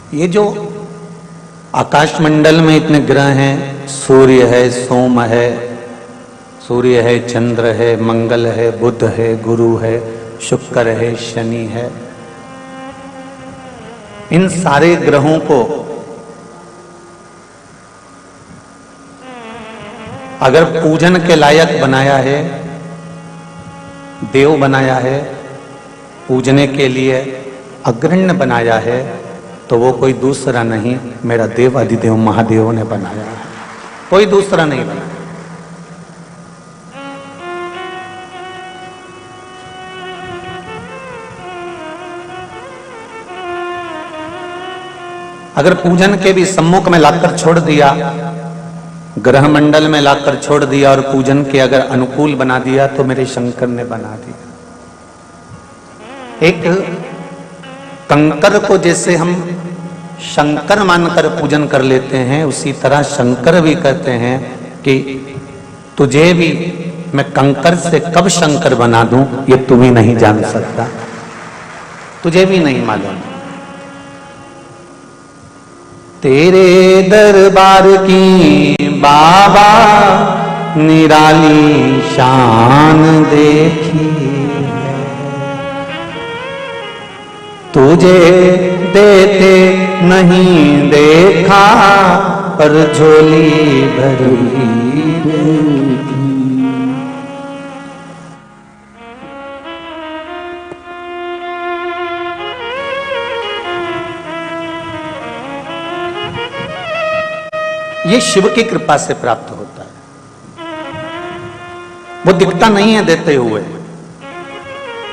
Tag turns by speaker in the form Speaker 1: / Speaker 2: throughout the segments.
Speaker 1: ये जो आकाश मंडल में इतने ग्रह हैं, सूर्य है, सोम है, सूर्य है, चंद्र है, मंगल है, बुध है, गुरु है, शुक्र है, शनि है, इन सारे ग्रहों को अगर पूजन के लायक बनाया है, देव बनाया है, पूजने के लिए अग्रण्य बनाया है, तो वो कोई दूसरा नहीं, मेरा देव अधिदेव महादेव ने बनाया है, कोई दूसरा नहीं बनाया। अगर पूजन के भी सम्मुख में लाकर छोड़ दिया, ग्रह मंडल में लाकर छोड़ दिया और पूजन के अगर अनुकूल बना दिया, तो मेरे शंकर ने बना दिया। एक कंकर को जैसे हम शंकर मानकर पूजन कर लेते हैं, उसी तरह शंकर भी कहते हैं कि तुझे भी मैं कंकर से कब शंकर बना दूं, ये तू भी नहीं जान सकता, तुझे भी नहीं मालूम। तेरे दरबार की बाबा निराली शान देखी है, तुझे देते नहीं देखा, पर झोली भरी देखी। ये शिव की कृपा से प्राप्त होता है। वो दिखता नहीं है देते हुए,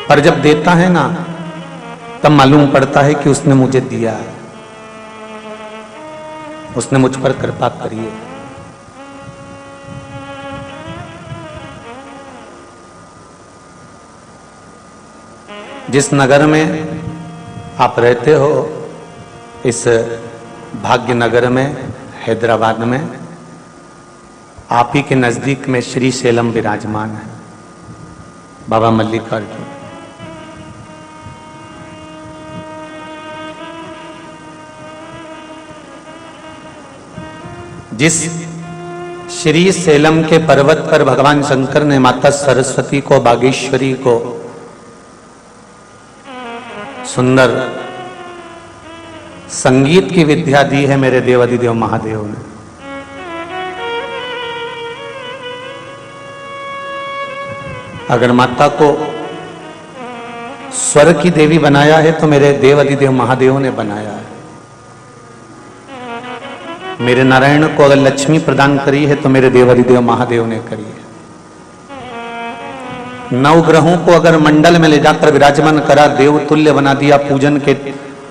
Speaker 1: पर जब देता है ना, तब मालूम पड़ता है कि उसने मुझे दिया है, उसने मुझ पर कृपा करी है। जिस नगर में आप रहते हो, इस भाग्य नगर में, हैदराबाद में, आप ही के नजदीक में श्री शैलम विराजमान है, बाबा मल्लिकार्जुन। जिस श्री शैलम के पर्वत पर भगवान शंकर ने माता सरस्वती को, बागेश्वरी को सुंदर संगीत की विद्या दी है, मेरे देवाधिदेव महादेव ने। अगर माता को स्वर की देवी बनाया है, तो मेरे देवाधिदेव महादेव ने बनाया है। मेरे नारायण को अगर लक्ष्मी प्रदान करी है, तो मेरे देवाधिदेव महादेव ने करी है। 9 ग्रहों को अगर मंडल में ले जाकर विराजमान करा, देव तुल्य बना दिया, पूजन के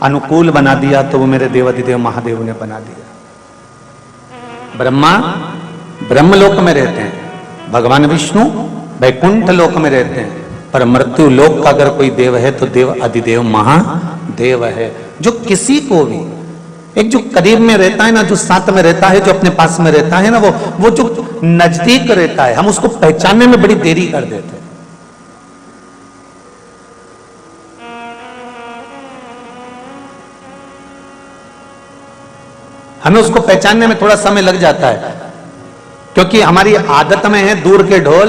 Speaker 1: अनुकूल बना दिया, तो वो मेरे देवाधिदेव महादेव ने बना दिया। ब्रह्मा ब्रह्मलोक में रहते हैं, भगवान विष्णु वैकुंठ लोक में रहते हैं, पर मृत्यु लोक का अगर कोई देव है, तो देव अधिदेव महादेव है। जो किसी को भी, एक जो करीब में रहता है ना, जो साथ में रहता है, जो अपने पास में रहता है ना, वो जो नजदीक रहता है, हम उसको पहचानने में बड़ी देरी कर देते हैं। हमें उसको पहचानने में थोड़ा समय लग जाता है, क्योंकि हमारी आदत में है दूर के ढोल,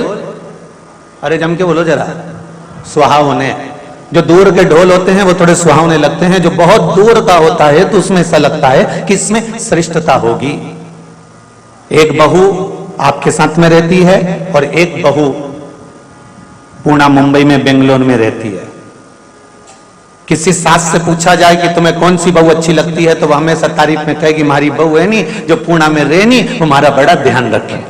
Speaker 1: अरे जम के बोलो जरा, सुहावने। जो दूर के ढोल होते हैं वो थोड़े सुहावने लगते हैं, जो बहुत दूर का होता है तो उसमें ऐसा लगता है कि इसमें श्रेष्ठता होगी। एक बहू आपके साथ में रहती है और एक बहू पुणे, मुंबई में, बेंगलोर में रहती है। किसी सास से पूछा जाए कि तुम्हें कौन सी बहू अच्छी लगती है, तो वह हमेशा तारीफ में कहेगी, हमारी बहू है नी जो पुणे में रहनी, वो हमारा बड़ा ध्यान रखे।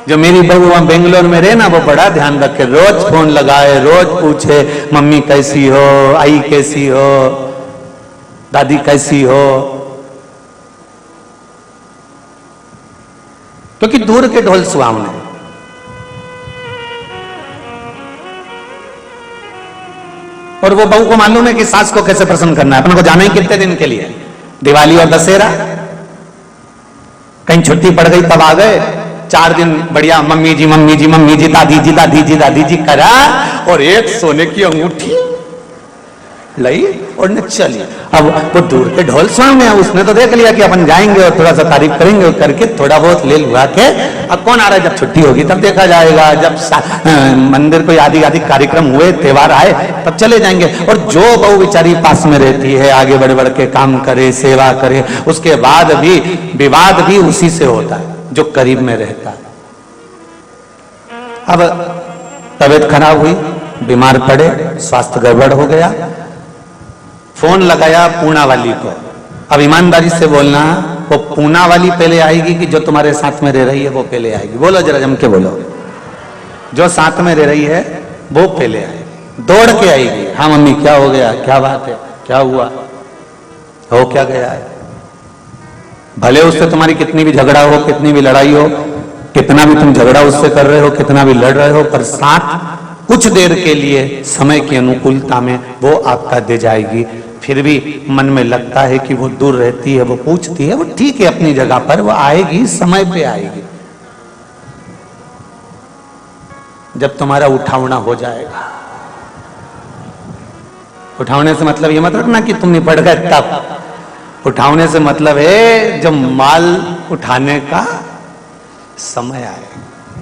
Speaker 1: जो मेरी बहू वहां बेंगलोर में रहे ना, वो बड़ा ध्यान रखे, रोज फोन लगाए, रोज पूछे, मम्मी कैसी हो, आई कैसी हो, दादी कैसी हो, क्योंकि दूर के ढोल सुहावने। और वो बहू को मालूम है कि सास को कैसे प्रसन्न करना है। अपन को जाना ही कितने दिन के लिए, दिवाली और दशहरा, कहीं छुट्टी पड़ गई तब आ गए, 4 दिन बढ़िया मम्मी जी मम्मी जी मम्मी जी, दादी जी दादी जी दादी जी करा, और एक सोने की अंगूठी, लई और ने चली। अब वो दूर के ढोल स्वयं में, उसने तो देख लिया कि अपन जाएंगे और थोड़ा सा तारीफ करेंगे और करके थोड़ा बहुत ले लुआ के अब कौन आ रहा है, जब छुट्टी होगी तब देखा जाएगा, जब मंदिर कोई आदि आदि कार्यक्रम हुए, त्योहार आए तब चले जाएंगे। और जो बहू बेचारी पास में रहती है, आगे बढ़ बढ़ के काम करे, सेवा करे, उसके बाद भी विवाद भी उसी से होता है जो करीब में रहता है। अब तबीयत खराब हुई, बीमार पड़े, स्वास्थ्य गड़बड़ हो गया, फोन लगाया पूना वाली को। अब ईमानदारी से बोलना, वो पूना वाली पहले आएगी कि जो तुम्हारे साथ में रह रही है वो पहले आएगी? बोलो जरा जम के बोलो। जो साथ में रह रही है वो पहले आएगी, दौड़ के आएगी। हाँ मम्मी क्या हो गया, क्या बात है, क्या हुआ, हो क्या गया है? भले उससे तुम्हारी कितनी भी झगड़ा हो, कितनी भी लड़ाई हो, कितना भी तुम झगड़ा उससे कर रहे हो, कितना भी लड़ रहे हो, पर साथ कुछ देर के लिए समय की अनुकूलता में वो आपका दे जाएगी। फिर भी मन में लगता है कि वो दूर रहती है, वो पूछती है, वो ठीक है अपनी जगह पर, वो आएगी, समय पे आएगी। जब तुम्हारा उठावना हो जाएगा, उठावने से मतलब ये मत रखना कि तुम निपट गए तब, उठावने से मतलब है जब माल उठाने का समय आए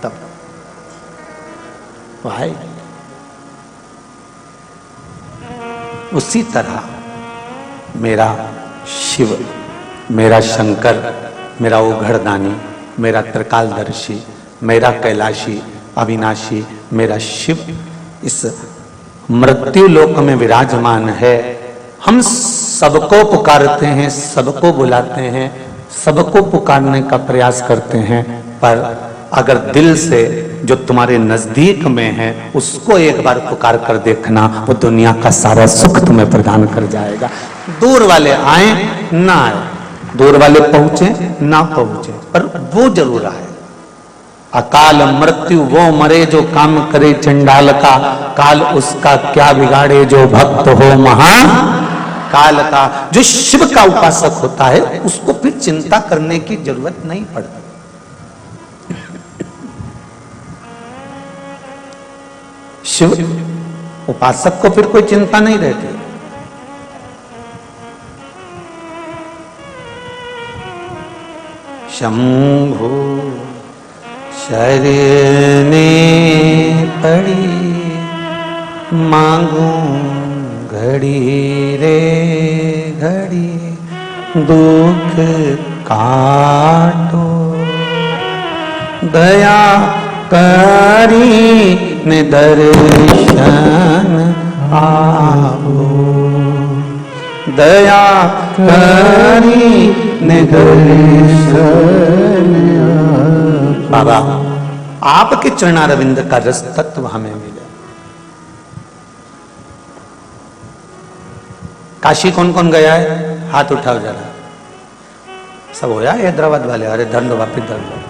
Speaker 1: तब वो आएगी। उसी तरह मेरा शिव, मेरा शंकर, मेरा ओघड़दानी, मेरा त्रिकालदर्शी, मेरा कैलाशी, अविनाशी, मेरा शिव इस मृत्यु लोक में विराजमान है। हम सबको पुकारते हैं, सबको बुलाते हैं, सबको पुकारने का प्रयास करते हैं, पर अगर दिल से जो तुम्हारे नजदीक में है उसको एक बार पुकार कर देखना, वो दुनिया का सारा सुख तुम्हें प्रदान कर जाएगा। दूर वाले आए ना आए, दूर वाले पहुंचे ना पहुंचे, पर वो जरूर आए। अकाल मृत्यु वो मरे जो काम करे चंडाल का, काल उसका क्या बिगाड़े जो भक्त हो महा काल का। जो शिव का उपासक होता है उसको फिर चिंता करने की जरूरत नहीं पड़ती। शिव उपासक को फिर कोई चिंता नहीं रहती। शंभु शरणे पड़ी मांगू घड़ी रे घड़ी, दुख काटो दया करी ने दर्शन आवो, दया करी ने दर्शन। बाबा आपके चरणारविंद का रस तत्व हमें मिले। काशी कौन कौन गया है? हाथ उठाओ जरा। सब होया हैदराबाद वाले? अरे धर लो, वापिस धर लो।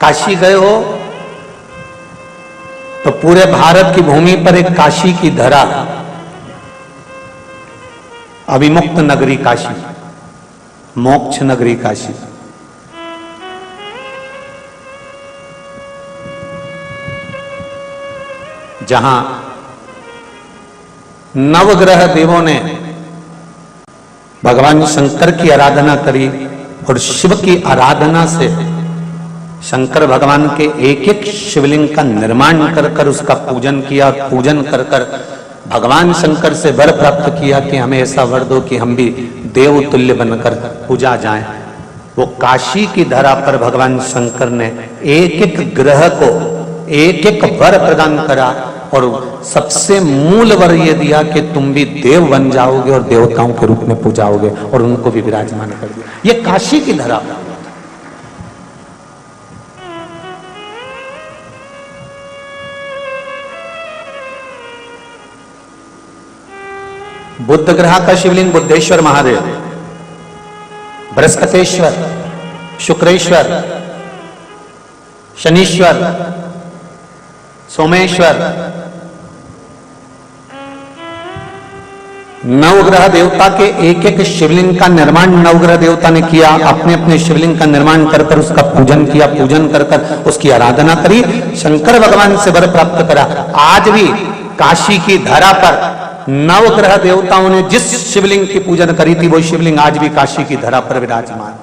Speaker 1: काशी गए हो तो पूरे भारत की भूमि पर एक काशी की धरा, अविमुक्त नगरी काशी, मोक्ष नगरी काशी। जहां नवग्रह देवों ने भगवान शंकर की आराधना करी और शिव की आराधना से शंकर भगवान के एक एक शिवलिंग का निर्माण कर कर उसका पूजन किया। पूजन कर कर भगवान शंकर से वर प्राप्त किया कि हमें ऐसा वर दो कि हम भी देव तुल्य बनकर पूजा जाएं। वो काशी की धरा पर भगवान शंकर ने एक एक ग्रह को एक एक वर प्रदान करा और सबसे मूल वर ये दिया कि तुम भी देव बन जाओगे और देवताओं के रूप में पूजाओगे, और उनको भी विराजमान कर दिया। ये काशी की धरा पर। बुद्ध ग्रह का शिवलिंग बुद्धेश्वर महादेव, बृहस्पतेश्वर, शुक्रेश्वर, शनीश्वर, सोमेश्वर, नवग्रह देवता के एक एक शिवलिंग का निर्माण नवग्रह देवता ने किया। अपने अपने शिवलिंग का निर्माण कर कर उसका पूजन किया, पूजन कर कर उसकी आराधना करी, शंकर भगवान से वर प्राप्त करा। आज भी काशी की धरा पर नवग्रह देवताओं ने जिस शिवलिंग की पूजन करी थी, वो शिवलिंग आज भी काशी की धरा पर विराजमान।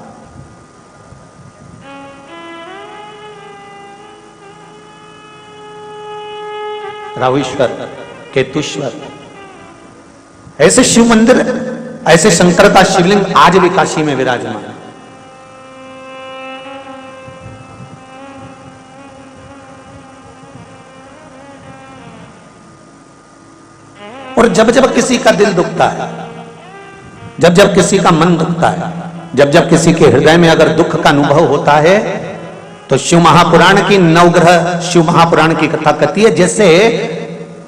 Speaker 1: राहुश्वर, केतुश्वर, ऐसे शिव मंदिर, ऐसे शंकर का शिवलिंग आज भी काशी में विराजमान है। और जब जब किसी का दिल दुखता है, जब जब किसी का मन दुखता है, जब जब किसी के हृदय में अगर दुख का अनुभव होता है, तो शिव महापुराण की नवग्रह शिव महापुराण की कथा कहती है, जैसे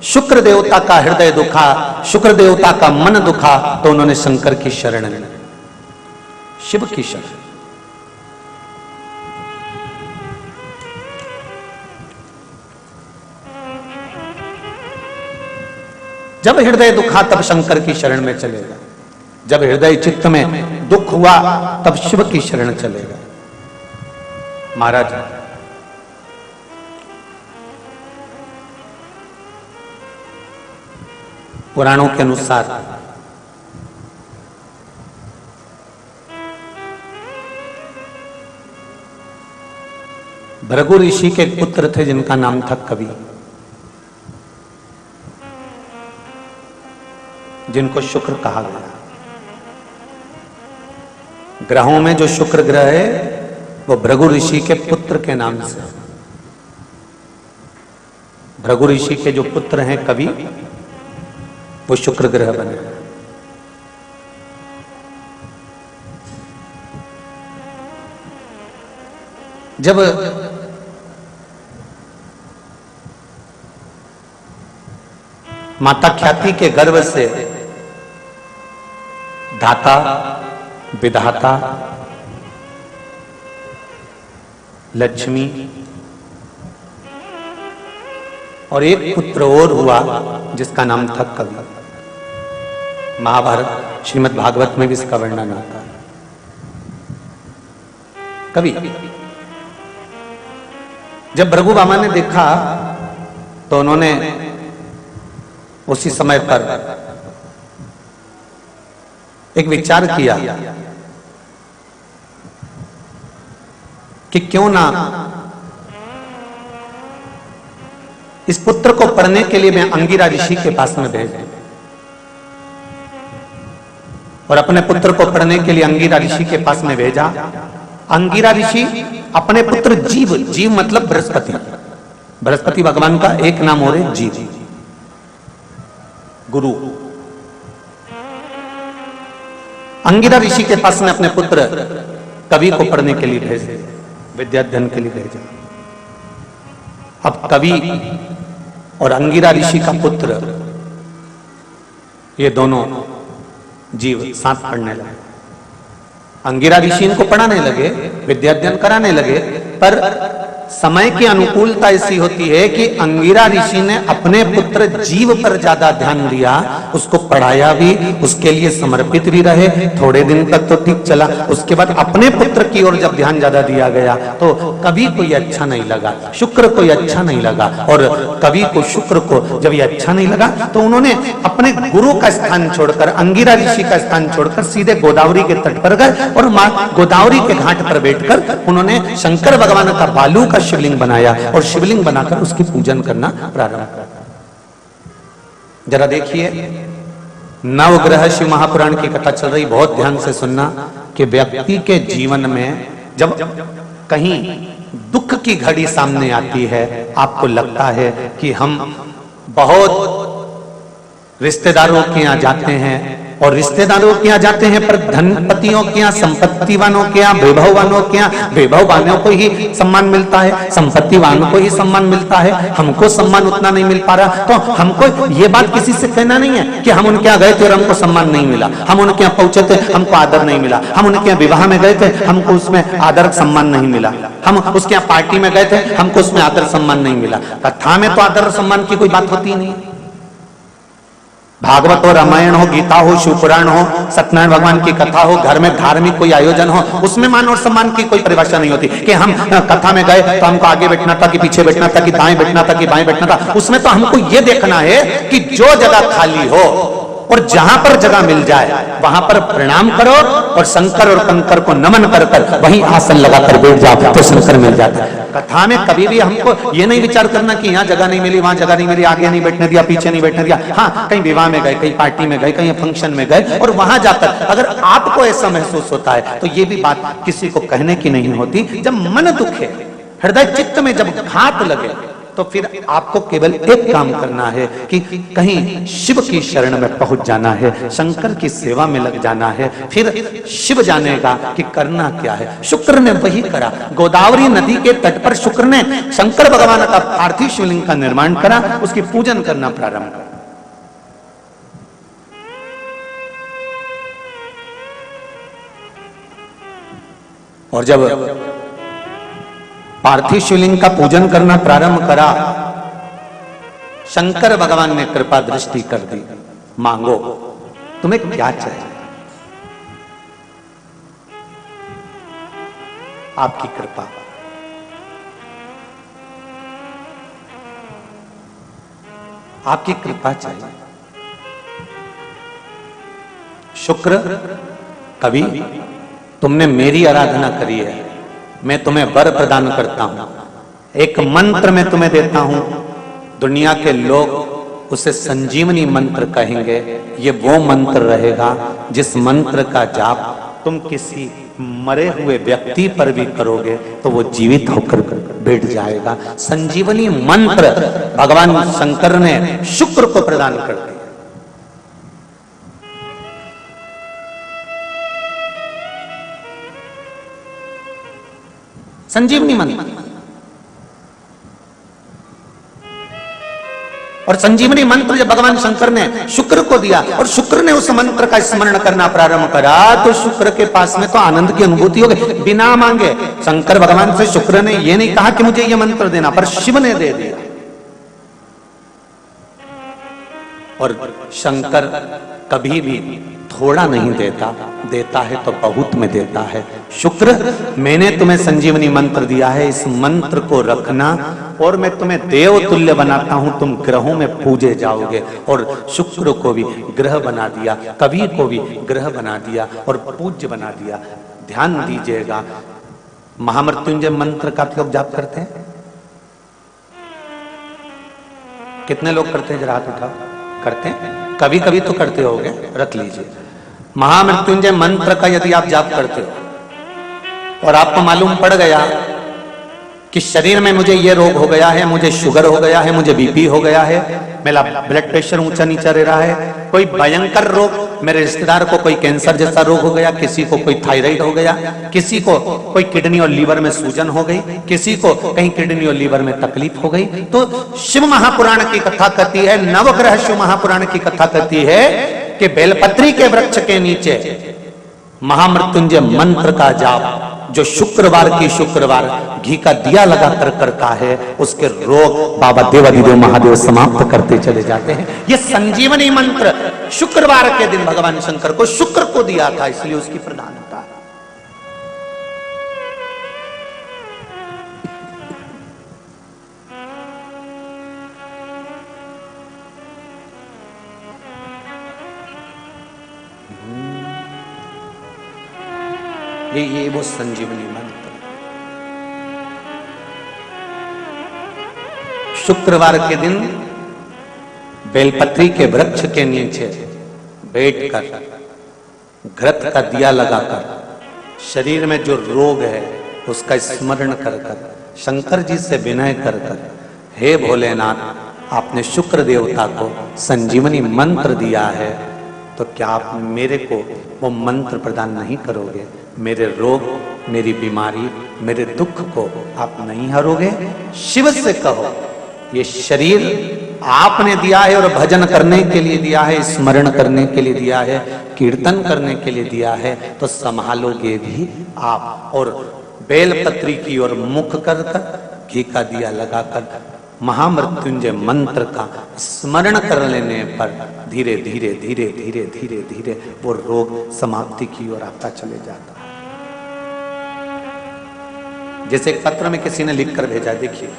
Speaker 1: शुक्र देवता का हृदय दुखा, शुक्र देवता का मन दुखा, तो उन्होंने शंकर की शरण ली, शिव की शरण। जब हृदय दुखा तब शंकर की शरण में चलेगा, जब हृदय चित्त में दुख हुआ तब शिव की शरण चलेगा। महाराज पुराणों के अनुसार भृगु ऋषि के पुत्र थे जिनका नाम था कवि, जिनको शुक्र कहा गया। ग्रहों में जो शुक्र ग्रह है वो भृगु ऋषि के पुत्र के नाम से। भृगु ऋषि के जो पुत्र हैं कवि, वो शुक्र ग्रह बने। जब माता ख्याति के गर्भ से धाता, विधाता, लक्ष्मी और एक पुत्र और हुआ जिसका नाम था कवि। महाभारत श्रीमद् भागवत में भी इसका वर्णन आता है। कवि जब भृगु बाबा ने देखा तो उन्होंने उसी समय पर एक विचार किया कि क्यों ना इस पुत्र को पढ़ने के लिए मैं अंगिरा ऋषि के पास में भेज दूं। और अपने पुत्र को पढ़ने के लिए अंगिरा ऋषि के पास में भेजा। अंगिरा ऋषि अपने पुत्र जीव, जीव मतलब बृहस्पति, बृहस्पति भगवान का एक नाम और है जीव, गुरु। अंगिरा ऋषि के पास में अपने पुत्र कवि को पढ़ने के लिए भेजे, विद्याध्ययन के लिए भेजा। अब कवि और अंगिरा ऋषि का पुत्र, ये दोनों जीव साथ पढ़ने लगे। अंगिरा ऋषि इनको पढ़ाने लगे, विद्याध्ययन कराने लगे, पर समय की अनुकूलता ऐसी होती है कि अंगिरा ऋषि ने अपने पुत्र जीव पर ज्यादा ध्यान दिया, उसको पढ़ाया भी, उसके लिए समर्पित भी रहे। थोड़े दिन तक तो ठीक चला, उसके बाद अपने पुत्र की ओर जब ध्यान ज्यादा दिया गया तो कवि को ये अच्छा नहीं लगा, शुक्र को ये अच्छा नहीं लगा। और कवि को, शुक्र को जब ये अच्छा नहीं लगा तो उन्होंने अपने गुरु का स्थान छोड़कर, अंगिरा ऋषि का स्थान छोड़कर सीधे गोदावरी के तट पर गए और मां गोदावरी के घाट पर बैठकर उन्होंने शंकर भगवान का बालू का शिवलिंग बनाया और शिवलिंग बनाकर उसकी पूजन करना प्रारंभ किया। जरा देखिए, नवग्रह शिव महापुराण की कथा चल रही, बहुत ध्यान से सुनना कि व्यक्ति के जीवन में जब कहीं दुख की घड़ी सामने आती है, आपको लगता है कि हम बहुत रिश्तेदारों के यहाँ जाते हैं और रिश्तेदारों के यहाँ जाते हैं, पर धनपतियों के यहाँ, संपत्ति वालों के यहाँ, वैभववानों के यहाँ, वैभववानों को ही सम्मान मिलता है, संपत्ति वालों को ही सम्मान मिलता है, हमको सम्मान उतना नहीं मिल पा रहा। तो हमको ये बात किसी से कहना नहीं है कि हम उनके यहाँ गए थे और हमको सम्मान नहीं मिला, हम उनके यहाँ पहुंचे थे, हमको आदर नहीं मिला, हम उनके यहाँ विवाह में गए थे, हमको उसमें आदर सम्मान नहीं मिला, हम उसके यहाँ पार्टी में गए थे, हमको उसमें आदर सम्मान नहीं मिला। कथा में तो आदर सम्मान की कोई बात होती नहीं। भागवत हो, रामायण हो, गीता हो, शिवपुराण हो, सत्यनारायण भगवान की कथा हो, घर में धार्मिक कोई आयोजन हो, उसमें मान और सम्मान की कोई परिभाषा नहीं होती कि हम कथा में गए तो हमको आगे बैठना था कि पीछे बैठना था कि दाएं बैठना था कि बाएं बैठना था। उसमें तो हमको यह देखना है कि जो जगह खाली हो और जहां पर जगह मिल जाए वहां पर प्रणाम करो और शंकर और कंकर को नमन कर कर वहीं आसन लगाकर बैठ जाओ तो शंकर मिल जाता है। कथा में कभी भी हमको ये नहीं विचार करना कि यहाँ जगह नहीं मिली, वहां जगह नहीं मिली, आगे नहीं बैठने दिया, पीछे नहीं बैठने दिया। हाँ, कहीं विवाह में गए, कहीं पार्टी में गए, कहीं फंक्शन में गए और वहां जाकर अगर आपको ऐसा महसूस होता है तो ये भी बात किसी को कहने की नहीं होती। जब मन दुखे, हृदय चित्त में जब घात लगे तो फिर आपको केवल एक काम करना है कि कहीं शिव की शरण में पहुंच जाना है, शंकर की सेवा में लग जाना है। फिर शिव जानेगा कि करना क्या है। शुक्र ने वही करा। गोदावरी नदी के तट पर शुक्र ने शंकर भगवान का पार्थिव शिवलिंग का निर्माण करा, उसकी पूजन करना प्रारंभ करा। और जब पार्थिव शिवलिंग का पूजन करना प्रारंभ करा, शंकर भगवान ने कृपा दृष्टि कर दी। मांगो, तुम्हें क्या चाहिए? आपकी कृपा। आपकी कृपा चाहिए। शुक्र, कभी तुमने मेरी आराधना करी है, मैं तुम्हें वर प्रदान करता हूं, एक मंत्र मैं तुम्हें देता हूं। दुनिया के लोग उसे संजीवनी मंत्र कहेंगे। ये वो मंत्र रहेगा जिस मंत्र का जाप तुम किसी मरे हुए व्यक्ति पर भी करोगे तो वो जीवित होकर बैठ जाएगा। संजीवनी मंत्र भगवान शंकर ने शुक्र को प्रदान कर दिया। संजीवनी मंत्र। और संजीवनी मंत्र जब भगवान शंकर ने शुक्र को दिया और शुक्र ने उस मंत्र का स्मरण करना प्रारंभ करा तो शुक्र के पास में तो आनंद की अनुभूति हो गई बिना मांगे। शंकर भगवान से शुक्र ने यह नहीं कहा कि मुझे यह मंत्र देना, पर शिव ने दे दिया। और शंकर कभी भी थोड़ा नहीं देता, देता है तो बहुत में देता है। शुक्र, मैंने तुम्हें संजीवनी मंत्र दिया है, इस मंत्र को रखना और मैं तुम्हें देव तुल्य बनाता हूं, तुम ग्रहों में पूजे जाओगे। और शुक्र को भी ग्रह बना दिया, कवि को भी ग्रह बना दिया और पूज्य बना दिया। ध्यान दीजिएगा, महामृत्युंजय मंत्र का लोग जाप करते हैं? कितने लोग करते हैं? जरा हाथ उठाओ। करते हैं? कभी कभी तो करते होगे, रख लीजिए। महामृत्युंजय मंत्र का यदि आप जाप करते हो और आपको मालूम पड़ गया कि शरीर में मुझे ये रोग हो गया है, मुझे शुगर हो गया है, मुझे बीपी हो गया है, मेरा ब्लड प्रेशर ऊंचा नीचा रह रहा है, कोई भयंकर रोग, मेरे रिश्तेदार को कोई कैंसर जैसा रोग हो गया, किसी को कोई थायराइड हो गया, किसी को कोई किडनी और लीवर में सूजन हो गई, किसी को कहीं किडनी और लीवर में तकलीफ हो गई, तो शिव महापुराण की कथा कहती है, नवग्रह शिव महापुराण की कथा कहती है कि बेलपत्री के वृक्ष के नीचे महामृत्युंजय मंत्र का जाप जो शुक्रवार की शुक्रवार घी का दिया लगाकर करता है, उसके रोग बाबा देवादिदेव महादेव समाप्त करते चले जाते हैं। ये संजीवनी मंत्र शुक्रवार के दिन भगवान शंकर को शुक्र को दिया था, इसलिए उसकी प्रधानता है। ये वो संजीवनी मंत्र। शुक्रवार के दिन बेलपत्री के वृक्ष के नीचे बैठकर घृत का दिया लगाकर शरीर में जो रोग है उसका स्मरण कर कर शंकर जी से विनय कर कर, हे भोलेनाथ, आपने शुक्र देवता को संजीवनी मंत्र दिया है, तो क्या आप मेरे को वो मंत्र प्रदान नहीं करोगे? मेरे रोग, मेरी बीमारी, मेरे दुख को आप नहीं हरोगे? शिव से कहो, ये शरीर आपने दिया है और भजन करने के लिए दिया है, स्मरण करने के लिए दिया है, कीर्तन करने के लिए दिया है, तो संभालोगे भी आप। और बेलपत्री की ओर मुख कर कर घी का दिया लगाकर महामृत्युंजय मंत्र का स्मरण कर लेने पर धीरे धीरे धीरे धीरे धीरे धीरे वो रोग समाप्ति की ओर आता चले जाता है। जैसे एक पत्र में किसी ने लिखकर भेजा, देखिए,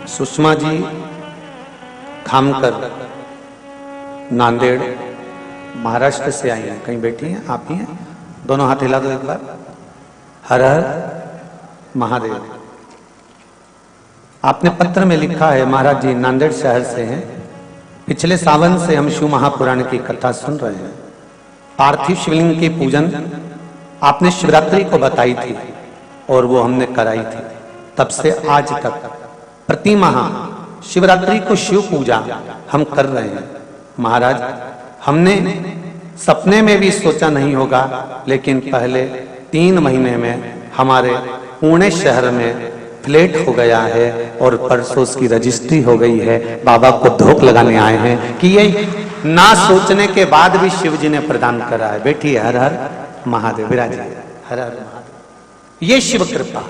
Speaker 1: सुषमा जी खामकर नांदेड़ महाराष्ट्र से आई हैं। कहीं बैठी हैं? आप ही हैं? दोनों हाथ हिला दो एक बार। हर हर महादेव। आपने पत्र में लिखा है, महाराज जी नांदेड़ शहर से हैं, पिछले सावन से हम शिव महापुराण की कथा सुन रहे हैं। पार्थिव शिवलिंग की पूजन आपने शिवरात्रि को बताई थी और वो हमने कराई थी। तब से आज तक प्रति माह शिवरात्रि को शिव पूजा हम कर रहे हैं। महाराज, हमने सपने में भी सोचा नहीं होगा, लेकिन पहले 3 महीने में हमारे पुणे शहर में फ्लैट हो गया है और परसों उसकी रजिस्ट्री हो गई है। बाबा को धोख लगाने आए हैं कि ये ना सोचने के बाद भी शिव जी ने प्रदान करा है। बैठिए। हर हर महादेव। विराज। हर हर महादेव। ये शिव कृपा,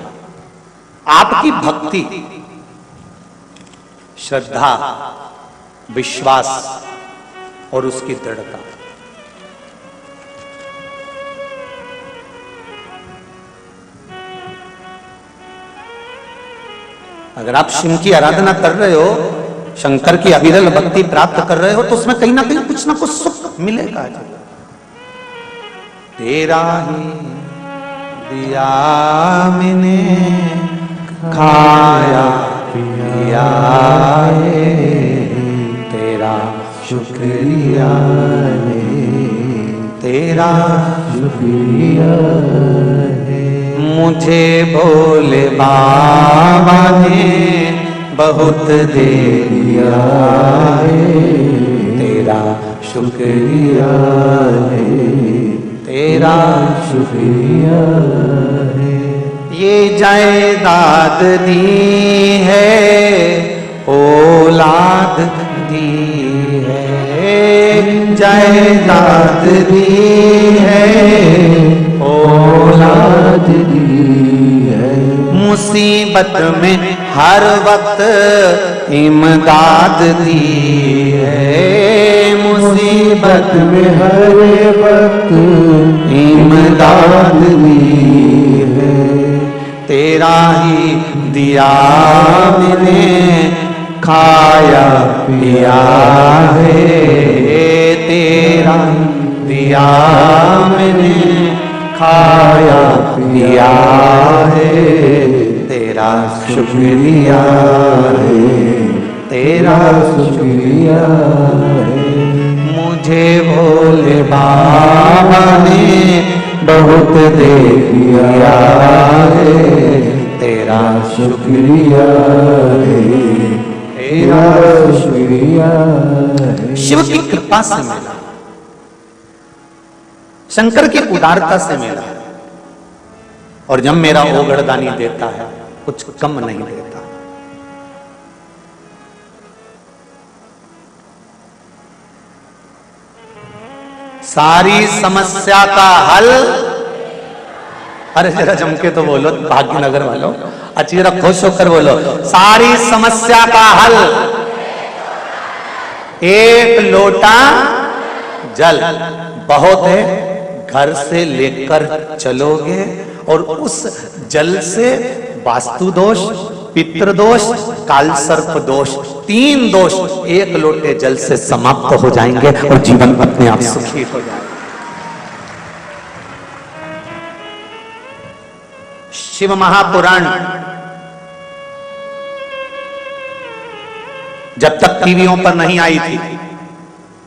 Speaker 1: आपकी भक्ति, श्रद्धा, विश्वास और उसकी दृढ़ता। अगर आप शिव की आराधना कर रहे हो, शंकर की अविरल भक्ति प्राप्त कर रहे हो, तो उसमें कहीं ना कुछ सुख मिलेगा। तेरा ही दिया मैंने खाया पिया है, तेरा शुक्रिया है, तेरा शुक्रिया है। मुझे भोले बाबा ने बहुत दे दिया है, तेरा शुक्रिया है, तेरा शुक्रिया है। ये जायदाद दी है, औलाद दी है, जायदाद दी है, औलाद दी है। मुसीबत में हर वक्त इमदाद दी है, मुसीबत में हर वक्त इमदाद दी है। तेरा ही दिया मैंने खाया पिया है, तेरा दिया मैंने खाया पिया है, तेरा शुक्रिया है, तेरा शुक्रिया है। मुझे भोले बाबा ने बहुत दे दिया है, तेरा शुक्रिया है, तेरा शुक्रिया है। शिव की कृपा से मिला, शंकर की उदारता से मिला। और जब मेरा ओगड़दानी देता है, कुछ कम नहीं देता। सारी समस्या का हल, अरे जरा जमके तो बोलो भाग्यनगर वालों, अच्छी जरा खुश होकर बोलो, सारी समस्या का हल एक लोटा जल बहुत है। घर से लेकर चलोगे और उस जल से वास्तु दोष, पितृ दोष, काल सर्प दोष 3 दोष एक लोटे जल से समाप्त हो जाएंगे और जीवन अपने आप सुखी हो जाएगा। शिव महापुराण जब तक टीवियों पर नहीं आई थी,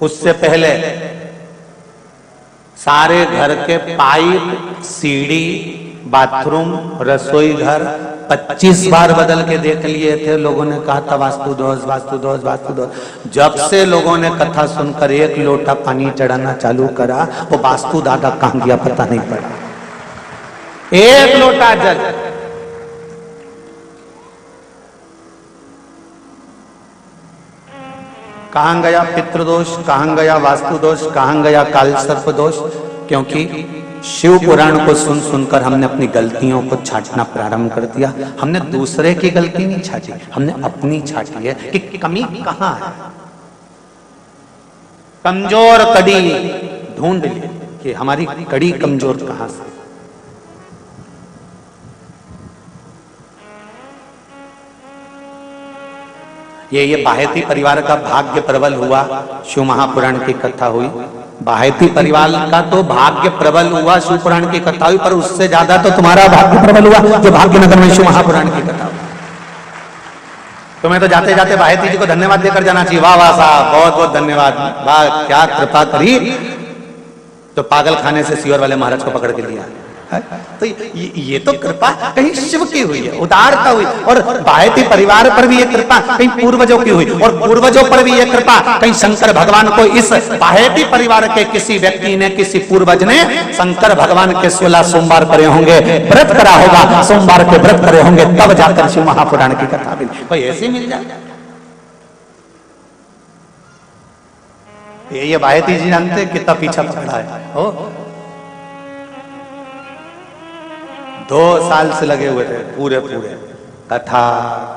Speaker 1: उससे पहले सारे घर के पाइप, सीढ़ी, बाथरूम, रसोई घर 25 बार बदल के देख लिए थे। लोगों ने कहा था वास्तु दोष, वास्तु दोष, वास्तु दोष। जब से लोगों ने कथा सुनकर 1 लोटा पानी चढ़ाना चालू करा, वो वास्तु दादा कहां गया पता नहीं पड़ा। 1 लोटा जल, कहां गया पितृदोष, कहां गया वास्तु दोष, कहां गया काल सर्प दोष? क्योंकि शिव पुराण को सुन सुनकर हमने अपनी गलतियों को छांटना प्रारंभ कर दिया। हमने दूसरे की गलती नहीं छांटी, हमने अपनी छांटी है कि कमी कहां है। कमजोर कड़ी ढूंढ ली कि हमारी कड़ी कमजोर कहां से। ये बाहेती परिवार का भाग्य प्रबल हुआ, शिव महापुराण की कथा हुई। बाहेती परिवार का तो भाग्य प्रबल हुआ, शिव पुराण की कथा हुई, पर उससे ज्यादा तो तुम्हारा भाग्य प्रबल हुआ जो भाग्यनगर में शिव महापुराण की कथा हुई। तुम्हें तो जाते जाते बाहेती जी को धन्यवाद देकर जाना चाहिए। वाह वाह साहब, बहुत बहुत धन्यवाद, वाह क्या कृपा करी, तो पागल खाने से सीवर वाले महाराज को पकड़ के लिया। तो ये तो कृपा कहीं शिव की हुई है, उदारता हुई। और बाहेती परिवार पर भी ये कृपा कहीं पूर्वजों की हुई, और पूर्वजों पर भी ये कृपा कहीं शंकर भगवान को इस बाहेती परिवार के किसी व्यक्ति ने, किसी पूर्वज ने शंकर भगवान के 16 सोमवार करे होंगे, व्रत करा होगा, सोमवार के व्रत करे होंगे, तब जाकर शिव महापुराण की कथा मिली। कोई ऐसे मिल जाए? ये बाहेती जी जानते कितना पीछा पकड़ा है। ओ 2 साल से लगे हुए थे पूरे कथा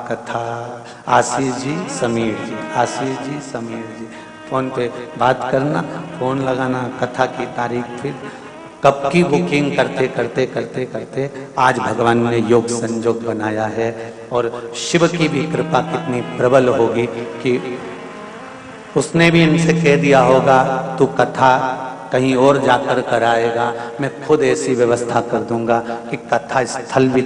Speaker 1: कथा। आशीष जी, समीर जी, आशीष जी, समीर जी, फोन पे बात करना, फोन लगाना, कथा की तारीख, फिर कब की बुकिंग करते करते करते करते आज भगवान ने योग संजोग बनाया है। और शिव की भी कृपा कितनी प्रबल होगी कि उसने भी इनसे कह दिया होगा तू कथा कहीं और जाकर कराएगा, मैं खुद ऐसी व्यवस्था कर दूंगा कि कथा स्थल भी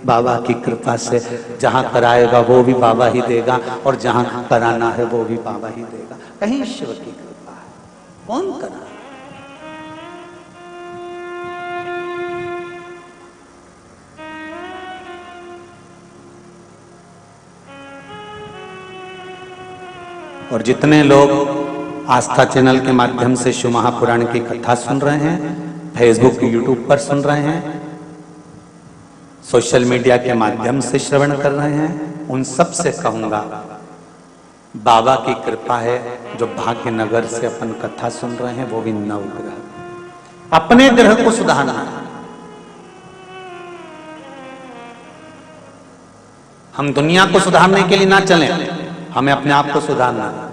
Speaker 1: बाबा की कृपा से जहां कराएगा वो भी बाबा ही देगा, और जहां कराना है वो भी बाबा ही देगा। कहीं शिव की कृपा है, कौन करा? और जितने लोग आस्था चैनल के माध्यम से शिव महापुराण की कथा सुन रहे हैं, फेसबुक, यूट्यूब पर सुन रहे हैं, सोशल मीडिया के माध्यम से श्रवण कर रहे हैं, उन सब से कहूंगा बाबा की कृपा है। जो भाग्यनगर से अपन कथा सुन रहे हैं वो भी नवग्रह, अपने ग्रह को सुधारना है। हम दुनिया को सुधारने के लिए ना चलें, हमें अपने आप को सुधारना है।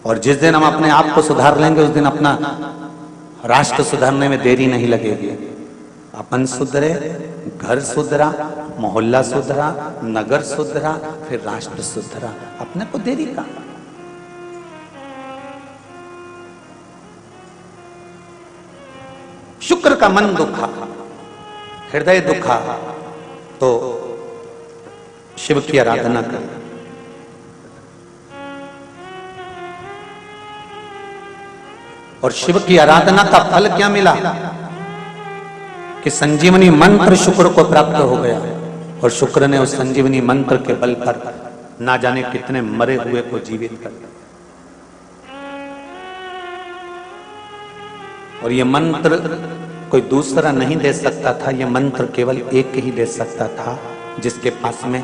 Speaker 1: और जिस दिन हम अपने आप को सुधार लेंगे उस दिन अपना राष्ट्र सुधारने में देरी नहीं लगेगी। अपन सुधरे, घर सुधरा, मोहल्ला सुधरा, नगर सुधरा, फिर राष्ट्र सुधरा, अपने को देरी का। शुक्र का मन दुखा, हृदय दुखा, तो शिव की आराधना कर। और शिव की आराधना का फल क्या मिला कि संजीवनी मंत्र शुक्र को प्राप्त हो गया, और शुक्र ने उस संजीवनी मंत्र के बल पर ना जाने कितने मरे हुए को जीवित कर दिया। और ये मंत्र कोई दूसरा नहीं दे सकता था, ये मंत्र केवल एक ही दे सकता था जिसके पास में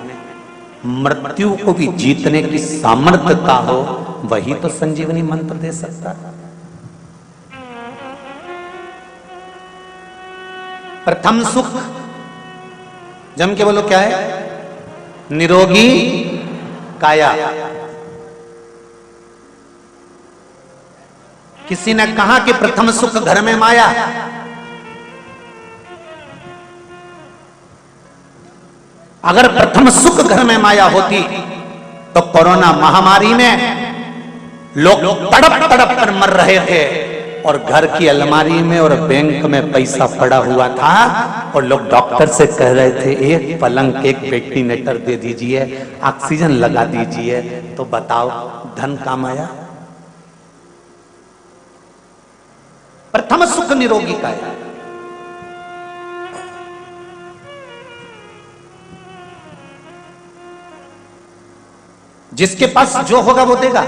Speaker 1: मृत्यु को भी जीतने की सामर्थ्यता हो, वही तो संजीवनी मंत्र दे सकता था। प्रथम सुख जम के बोलो क्या है? निरोगी काया। किसी ने कहा कि प्रथम सुख घर में माया, अगर प्रथम सुख घर में माया होती तो कोरोना महामारी में लोग तड़प तड़प कर मर रहे थे और घर की अलमारी में और बैंक में पैसा पड़ा हुआ था और लोग डॉक्टर से कह रहे थे एक पलंग एक वेंटिलेटर दे दीजिए, ऑक्सीजन लगा दीजिए। तो बताओ धन काम आया? प्रथम सुख निरोगी का है। जिसके पास जो होगा वो देगा।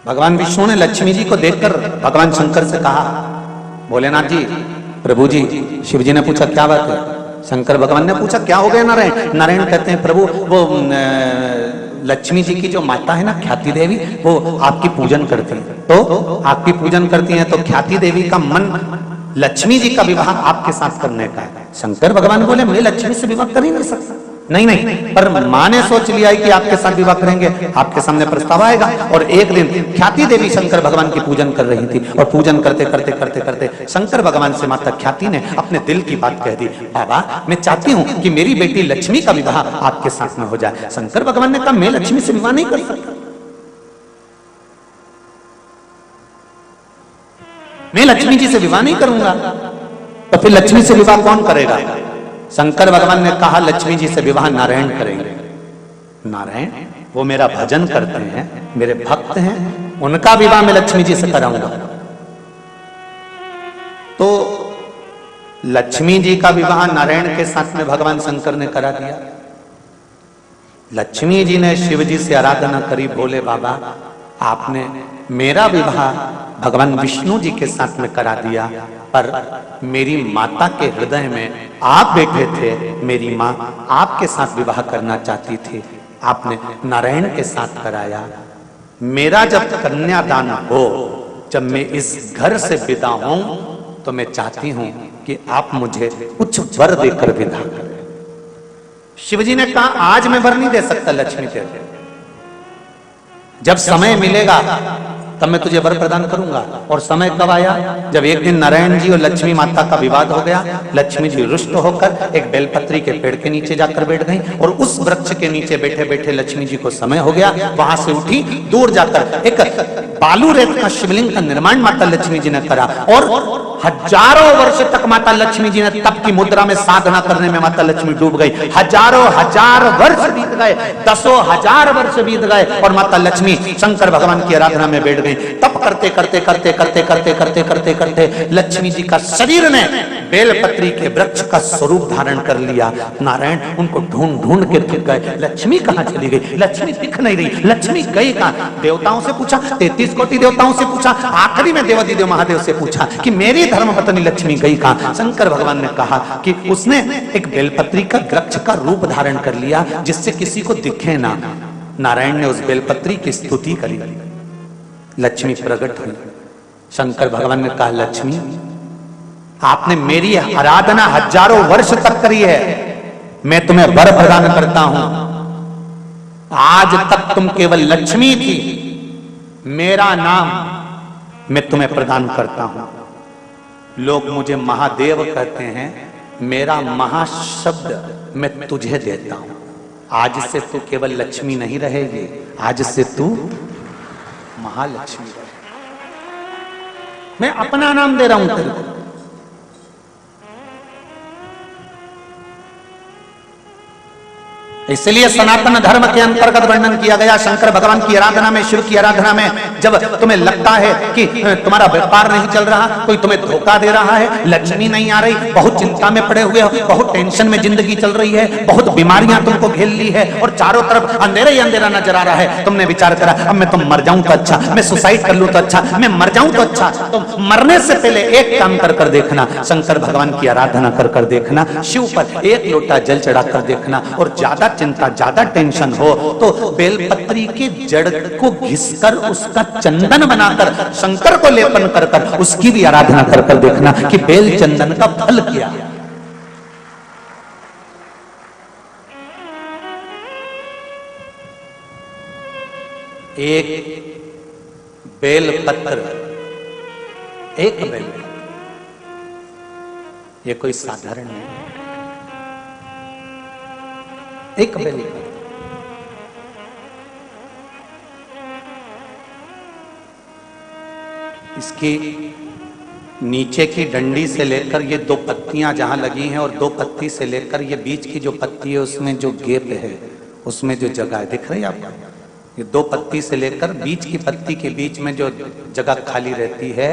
Speaker 1: भगवान विष्णु ने लक्ष्मी जी को देखकर भगवान शंकर से कहा, भोलेनाथ जी, प्रभु जी, शिव जी ने पूछा क्या बात है? शंकर भगवान ने पूछा क्या हो गया नारायण? नारायण कहते हैं प्रभु वो लक्ष्मी जी की जो माता है ना ख्याति देवी, वो आपकी पूजन करती है। तो आपकी पूजन करती हैं तो ख्याति देवी का मन लक्ष्मी जी का विवाह आपके साथ करने का है। शंकर भगवान बोले मैं लक्ष्मी से विवाह कर ही नहीं सकता। नहीं, पर माँ ने सोच लिया कि आपके साथ विवाह करेंगे, आपके सामने प्रस्ताव आएगा। और एक दिन ख्याति देवी शंकर भगवान की पूजन कर रही थी और पूजन करते करते करते करते शंकर भगवान से माता ख्याति ने अपने दिल की बात कह दी, बाबा मैं चाहती हूँ कि मेरी बेटी लक्ष्मी का विवाह आपके साथ में हो जाए। शंकर भगवान ने कहा मैं लक्ष्मी से विवाह नहीं कर सकता, मैं लक्ष्मी जी से विवाह नहीं करूंगा। तो फिर लक्ष्मी से विवाह कौन करेगा? शंकर भगवान ने कहा लक्ष्मी जी से विवाह नारायण करेंगे। नारायण वो मेरा भजन करते हैं, मेरे भक्त हैं, उनका विवाह मैं लक्ष्मी जी से कराऊंगा। तो लक्ष्मी जी का विवाह नारायण के साथ में भगवान शंकर ने करा दिया। लक्ष्मी जी ने शिव जी से आराधना करी, बोले बाबा आपने मेरा विवाह भगवान विष्णु जी के साथ में करा दिया, पर मेरी माता के हृदय में आप बैठे थे, मेरी माँ आपके साथ विवाह करना चाहती थी, आपने नारायण के साथ कराया। मेरा जब कन्यादान हो, जब मैं इस घर से विदा हूं, तो मैं चाहती हूं कि आप मुझे कुछ वर देकर विदा करें। शिवजी ने कहा आज मैं वर नहीं दे सकता लक्ष्मी तेरे, जब समय मिलेगा तब मैं तुझे वर प्रदान करूंगा। और समय कब आया? जब एक दिन नारायण जी और लक्ष्मी माता का विवाद हो गया। लक्ष्मी जी रुष्ट होकर एक बेलपत्री के पेड़ के नीचे जाकर बैठ गई और उस वृक्ष के नीचे बैठे बैठे लक्ष्मी जी को समय हो गया। वहां से उठी, दूर जाकर एक बालू रेत का शिवलिंग का निर्माण माता लक्ष्मी जी ने करा और हजारों वर्ष तक माता लक्ष्मी जी ने तप की मुद्रा में साधना करने में माता लक्ष्मी डूब गई। हजारों हजार वर्ष बीत गए, दसों हजार वर्ष बीत गए और माता लक्ष्मी शंकर भगवान की आराधना में बैठ गई। तप करते करते करते करते करते करते करते करते लक्ष्मी जी का शरीर ने बेलपत्री के वृक्ष का स्वरूप धारण कर लिया। नारायण उनको ढूंढ ढूंढ के दिख गए, लक्ष्मी कहां चली गई? लक्ष्मी दिख नहीं रही, लक्ष्मी गई कहां? देवताओं से पूछा, 33 कोटि देवताओं से पूछा, आखिरी में देवाधिदेव महादेव से पूछा कि मेरी धर्मपत्नी लक्ष्मी गई कहां? शंकर भगवान ने कहा कि उसने एक बेलपत्री का वृक्ष का रूप धारण कर लिया जिससे किसी को दिखे ना। नारायण ने उस बेलपत्री की स्तुति करी, लक्ष्मी प्रकट हुई। शंकर भगवान ने कहा लक्ष्मी आपने मेरी आराधना हजारों वर्ष तक करी है, मैं तुम्हें वर प्रदान करता हूं। आज तक तुम केवल लक्ष्मी थी, मेरा नाम मैं तुम्हें प्रदान करता हूं। लोग मुझे महादेव कहते हैं, मेरा महाशब्द मैं तुझे देता हूं। आज से तू केवल लक्ष्मी नहीं रहेगी, आज से तू महालक्ष्मी रहेगी। मैं अपना नाम दे रहा हूं तेरे को। इसलिए सनातन धर्म के अंतर्गत वर्णन किया गया। शंकर भगवान की आराधना में, शिव की आराधना में जब तुम्हें लगता है कि तुम्हारा व्यापार नहीं चल रहा, कोई तुम्हें धोखा दे रहा है, लक्ष्मी नहीं आ रही, बहुत चिंता में पड़े हुए हो, बहुत टेंशन में जिंदगी चल रही है, बहुत बीमारियां तुमको घेर ली है और चारों तरफ अंधेरा ही अंधेरा नजर आ रहा है, तुमने विचार करा अब मैं तो मर जाऊं तो अच्छा, मैं सुसाइड कर लूं तो अच्छा, मैं मर जाऊं तो अच्छा। तो मरने से पहले एक काम कर देखना, शंकर भगवान की आराधना कर देखना, शिव पर एक लोटा जल चढ़ाकर देखना। और ज्यादा चिंता, ज्यादा टेंशन हो तो बेलपत्री के जड़ को घिसकर उसका चंदन बनाकर शंकर को लेपन कर उसकी भी आराधना कर देखना कि बेल चंदन का फल क्या है। एक बेलपत्र, एक बेल, ये कोई साधारण नहीं, एक बेल। इसकी नीचे की डंडी से लेकर ये 2 पत्तियां जहां लगी हैं और 2 पत्ती से लेकर ये बीच की जो पत्ती है उसमें जो गैप है, उसमें जो जगह है, दिख रही है आपको? ये 2 पत्ती से लेकर बीच की पत्ती के बीच में जो जगह खाली रहती है,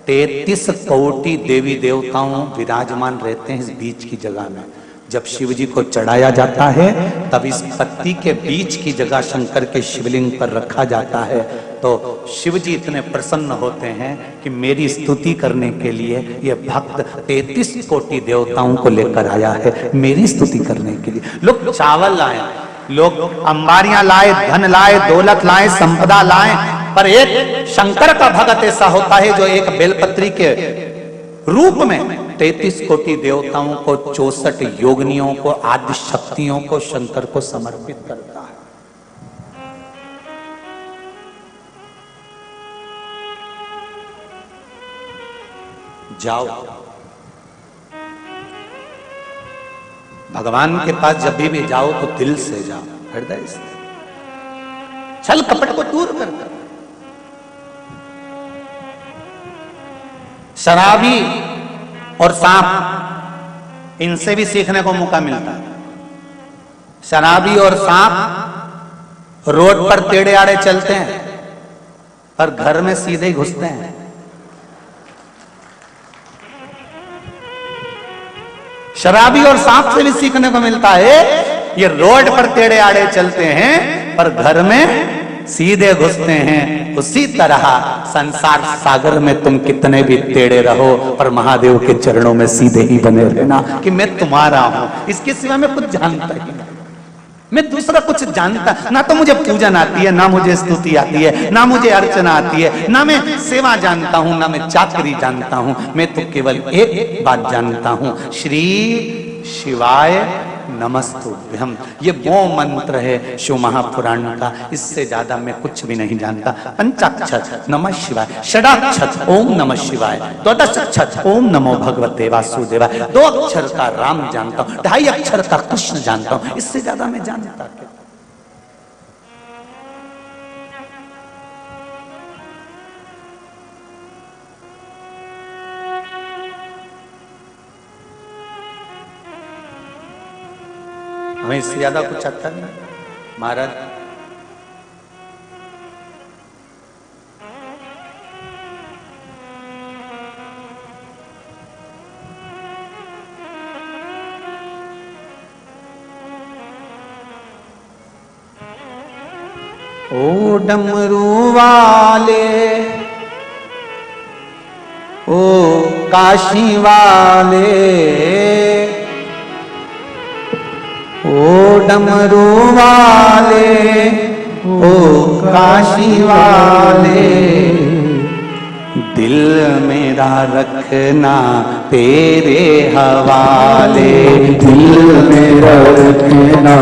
Speaker 1: 33 कोटि देवी देवताओं विराजमान रहते हैं इस बीच की जगह में। जब शिव जी को चढ़ाया जाता है तब इस पत्ती के बीच की जगह शंकर के शिवलिंग पर रखा जाता है, तो शिव जी इतने प्रसन्न होते हैं कि मेरी स्तुति करने के लिए ये भक्त 33 कोटि देवताओं को लेकर आया है, मेरी स्तुति करने के लिए। लोग चावल लाए, लोग अंबारियां लाए, धन लाए, दौलत लाए, संपदा लाए, पर एक शंकर का भक्त ऐसा होता है जो एक बेलपत्री के रूप में 33 कोटि देवताओं को, 64 योगिनियों को, आदि शक्तियों को शंकर को समर्पित करता है। जाओ भगवान के पास जब भी जाओ तो दिल से जाओ, हृदय से, छल कपट को दूर कर दो। शराबी और सांप, इनसे भी सीखने को मौका मिलता है। शराबी और सांप रोड पर टेढ़े आड़े चलते हैं पर घर में सीधे ही घुसते हैं। शराबी और सांप से भी सीखने को मिलता है, ये रोड पर टेढ़े आड़े चलते हैं पर घर में सीधे घुसते हैं। उसी तरह संसार सागर में तुम कितने भी टेढ़े रहो पर महादेव के चरणों में सीधे ही बने रहना कि मैं तुम्हारा हूं, इसके सिवा मैं कुछ जानता ही नहीं, मैं दूसरा कुछ जानता ना। तो मुझे पूजन आती है, ना मुझे स्तुति आती है, ना मुझे अर्चना आती है, ना मैं सेवा जानता हूं, ना मैं चाकरी जानता हूं। मैं तो केवल एक बात जानता हूं, श्री शिवाय नमस्तुभ्यम। ये वो मंत्र है शिव महापुराण का, इससे ज्यादा मैं कुछ भी नहीं जानता। पंचाक्षर नमः शिवाय, षडाक्षर ओम नमः शिवाय, द्वादशाक्षर ओम नमो भगवते वासुदेवाय, 2 अक्षर का राम जानता हूँ, 2.5 अक्षर का कृष्ण जानता हूँ, इससे ज्यादा मैं जानता क्या। हमें इससे ज्यादा कुछ आता नहीं महाराज। ओ डमरू वाले, ओ काशी वाले, ओ डमरू वाले, ओ काशी वाले, दिल मेरा रखना तेरे हवाले, दिल मेरा रखना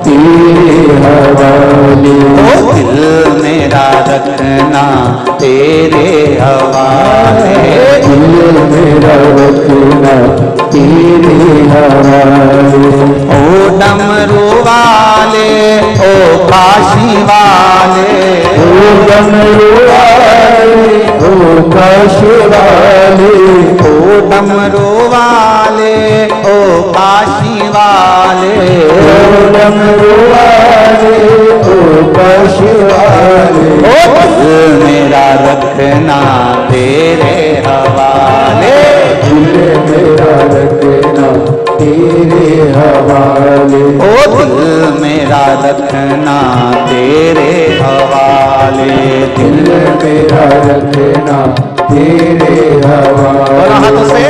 Speaker 1: तेरे हवाले, ओ दिल मेरा रखना तेरे हवाले, दिल मेरा रखना तेरे हवाले। ओ डमरू वाले, ओ काशी वाले, ओ डमरू वाले, ओ काशी वाले, ओ डमरू वाले, ओ काशी वाले, ओ डमरू वाले, ओ काशी वाले, ओ दिल मेरा रखना तेरे हवाले, दिल मेरा रखना तेरे हवाले, ओ दिल मेरा रखना तेरे हवाले, दिल मेरा रखना तेरे हवाले। और हाथों से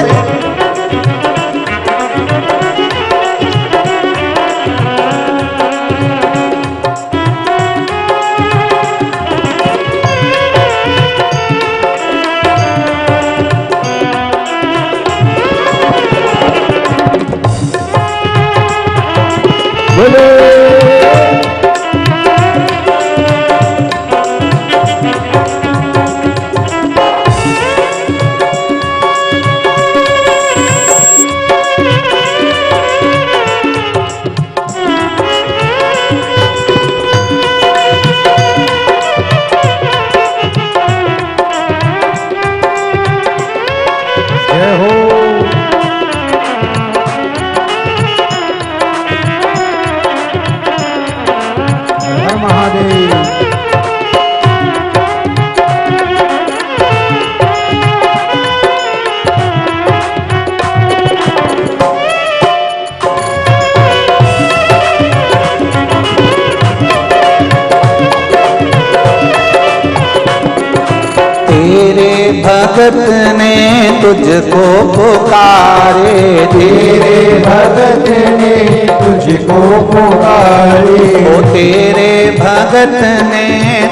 Speaker 1: भगत ने तुझको पुकारे,
Speaker 2: तेरे भगत ने तुझको पुकारे,
Speaker 1: ओ तेरे भगत ने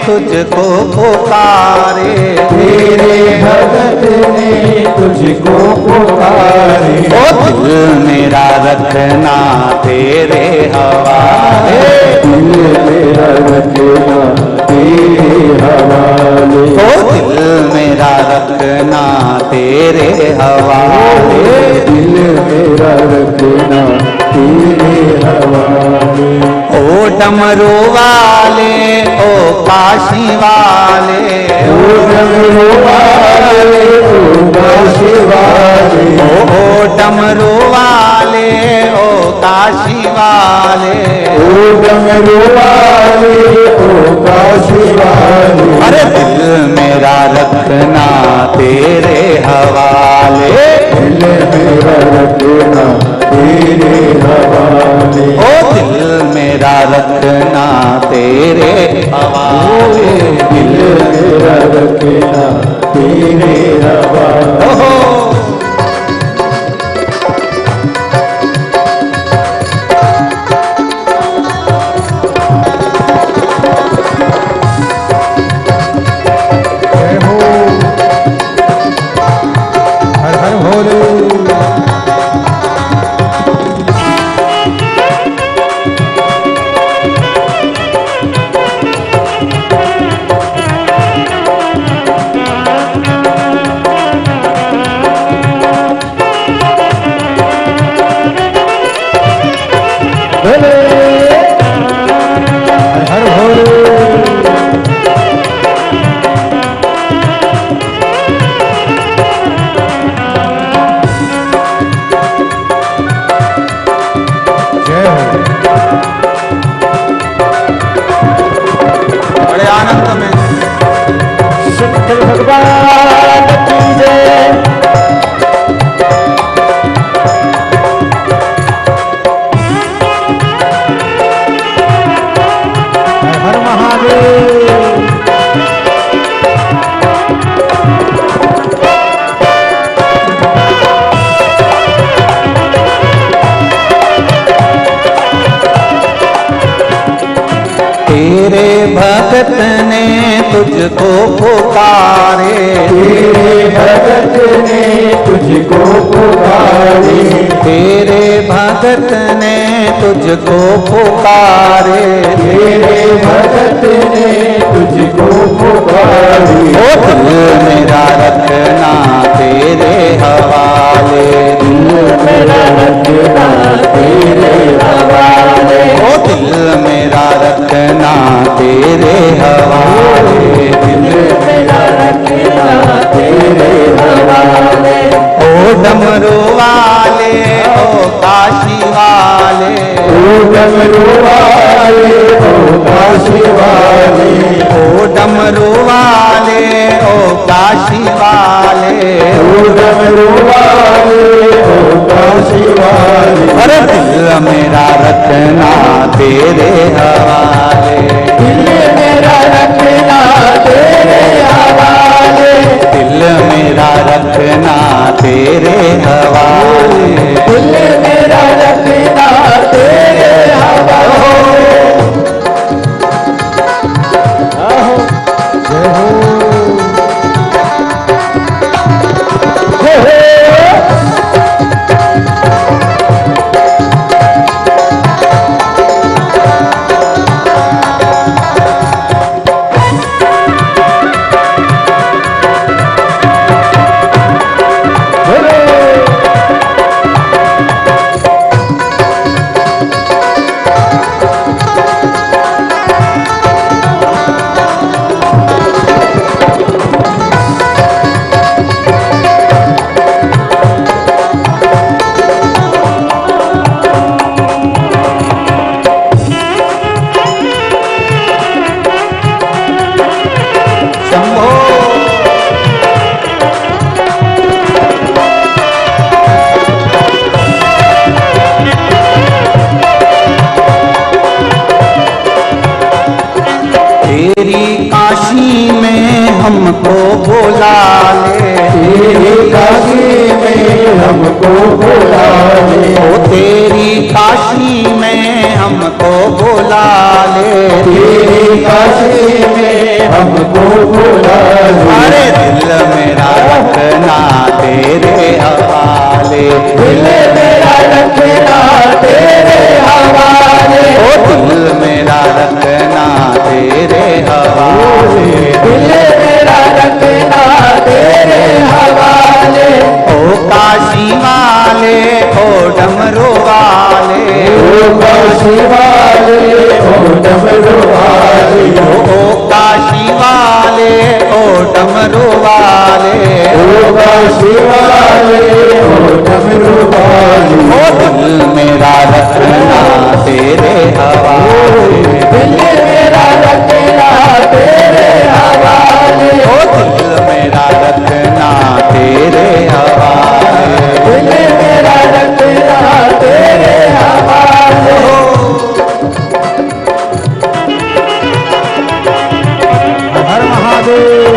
Speaker 1: तुझको पुकारे,
Speaker 2: तेरे भगत ने तुझको पुकारे।
Speaker 1: ओ दिल मेरा रखना तेरे हवाले,
Speaker 2: दिल मेरा रखना तेरे हवाले,
Speaker 1: ओ दिल मेरा रखना तेरे हवाले,
Speaker 2: दिल मेरा रखना तेरे हवाले।
Speaker 1: ओ डमरू वाले ओ काशी वाले,
Speaker 2: ओ डमरू वाले ओ काशी वाले,
Speaker 1: ओ डमरू वाले ओ काशी वाले,
Speaker 2: ओ डमरू वाले ओ काशी वाले।
Speaker 1: अरे दिल मेरा रखना तेरे हवाले,
Speaker 2: दिल मेरा रखना तेरे हवाले,
Speaker 1: ओ दिल मेरा रखना तेरे हवाले,
Speaker 2: दिल मेरा रखना तेरे हवाले।
Speaker 1: ओहो
Speaker 2: जय हो हर हर भोले। भोले हर हर भोले। जय हो
Speaker 1: बड़े आनंद में
Speaker 2: शंकर भगवान की जय। हर हर महादेव।
Speaker 1: तेरे भगत ने तुझको पुकारे,
Speaker 2: तेरे भगत ने तुझको पुकारे,
Speaker 1: तेरे भगत ने तुझको पुकारे,
Speaker 2: तेरे भगत ने तुझको पुकारे।
Speaker 1: ओ दिल मेरा रखना तेरे हवाले,
Speaker 2: दिल मेरा रखना तेरे हवाले,
Speaker 1: ओ दिल मेरा रखना तेरे हवाले,
Speaker 2: दिल मेरा रखना तेरे हवाले।
Speaker 1: ओ डमरू वाले ओ काशी वाले,
Speaker 2: ओ डमरू वाले ओ काशी वाले,
Speaker 1: ओ डमरू वाले ओ काशी वाले,
Speaker 2: ओ डमरू वाले ओ काशी वाले।
Speaker 1: अरे दिल मेरा रखना तेरे हवाले,
Speaker 2: दिल मेरा रखना तेरे हवाले,
Speaker 1: दिल मेरा रखना तेरे हवाले,
Speaker 2: दिल मेरा रखना तेरे हवाले। आहो जय
Speaker 1: हमको बुला ले,
Speaker 2: तेरी काशी में हमको बुला ले,
Speaker 1: ओ तेरी काशी में हमको बुला ले,
Speaker 2: तेरी काशी में हमको बुला ले।
Speaker 1: अरे दिल मेरा रखना तेरे हवाले,
Speaker 2: दिल मेरा रखना तेरे हवाले,
Speaker 1: ओ दिल मेरा रखना तेरे हवाले,
Speaker 2: दिल मेरा रखना तेरे हवाले।
Speaker 1: ओ काशी वाले ओ डमरू वाले,
Speaker 2: ओ काशी वाले ओ डमरू वाले,
Speaker 1: ओ काशी वाले ओ डमरू वाले,
Speaker 2: ओ काशी वाले ओ डमरू वाले,
Speaker 1: ओ दिल मेरा रखना तेरे हवाले,
Speaker 2: दिल मेरा रखना तेरे हवाले,
Speaker 1: ओ दिल मेरा रखना तेरे हवाले,
Speaker 2: दिल मेरा रखना तेरे हवाले।
Speaker 1: हर महादेव।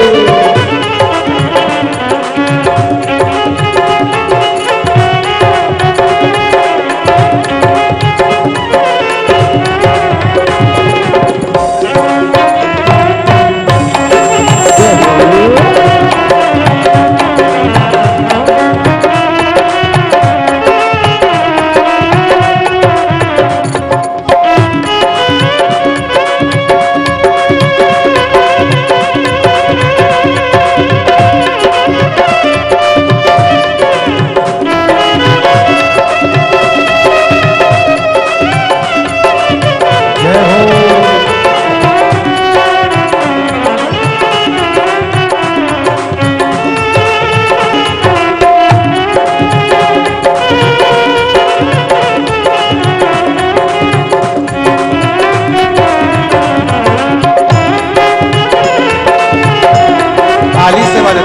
Speaker 1: थाली से वाले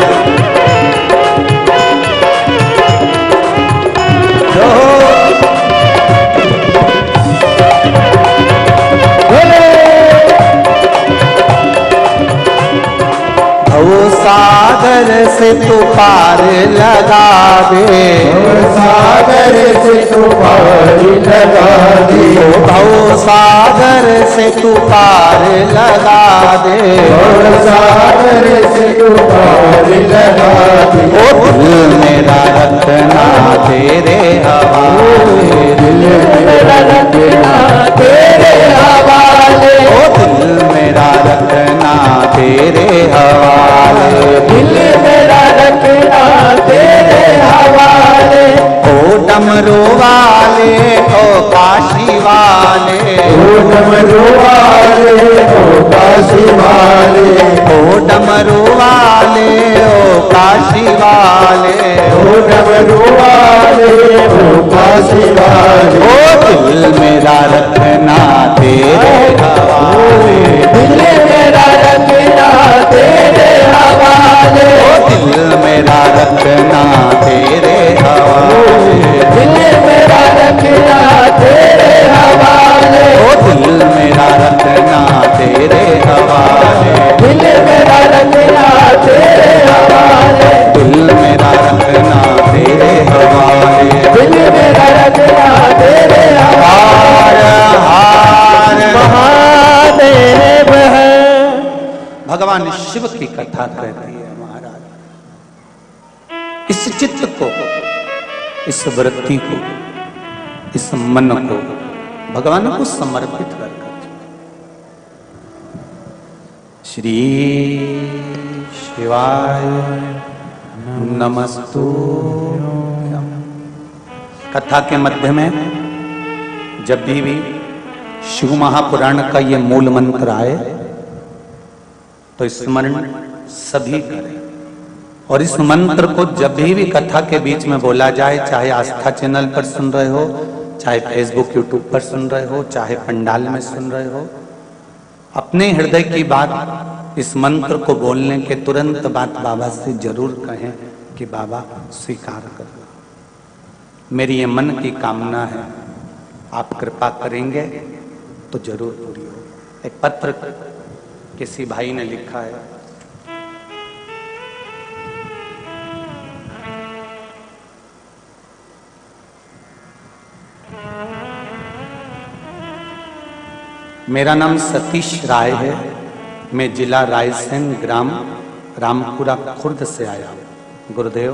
Speaker 1: भव सागर से तू पार लगा दे,
Speaker 2: सागर से तू पार लगा दे,
Speaker 1: भव सागर से तू पार लगा दे,
Speaker 2: सागर से तू पार लगा दे।
Speaker 1: ओ दिल मेरा रखना तेरे हवाले,
Speaker 2: दिल मेरा रखना तेरे हवाले,
Speaker 1: ओ दिल मेरा रखना तेरे हवाले,
Speaker 2: दिल मेरा रखना तेरे हवाले।
Speaker 1: ओ डमरू वाले ओ काशी वाले,
Speaker 2: ओ डमरू वाले ओ काशी वाले,
Speaker 1: ओ डमरू वाले ओ काशी वाले,
Speaker 2: ओ डमरू वाले ओ काशी वाले,
Speaker 1: ओ दिल मेरा रखना तेरे हवाले,
Speaker 2: दिल मेरा रखना तेरे हवाले,
Speaker 1: ओ दिल मेरा रखना तेरे हवाले,
Speaker 2: दिल मेरा रखना तेरे हवाले,
Speaker 1: ओ दिल मेरा रखना तेरे हवाले,
Speaker 2: दिल मेरा रखना तेरे हवाले,
Speaker 1: दिल मेरा रखना तेरे हवाले,
Speaker 2: दिल मेरा रखना तेरे हवाले।
Speaker 1: हार हार
Speaker 2: महादेव है।
Speaker 1: भगवान शिव की कथा कहती है महाराज, इस चित्त को, इस वृत्ति को, इस मन को भगवान को समर्पित कर श्री शिवाय नमस्तुभ्यं। कथा के मध्य में जब भी शिव महापुराण का ये मूल मंत्र आए तो स्मरण सभी करें, और इस मंत्र को जब भी कथा के बीच में बोला जाए, चाहे आस्था चैनल पर सुन रहे हो, चाहे फेसबुक यूट्यूब पर सुन रहे हो, चाहे पंडाल में सुन रहे हो, अपने हृदय की बात इस मंत्र को बोलने के तुरंत बाद बाबा से जरूर कहें कि बाबा स्वीकार करना, मेरी ये मन की कामना है, आप कृपा करेंगे तो जरूर पूरी हो। एक पत्र किसी भाई ने लिखा है मेरा नाम सतीश राय है। मैं जिला रायसेन, ग्राम रामपुरा, खुर्द से आया हूँ। गुरुदेव,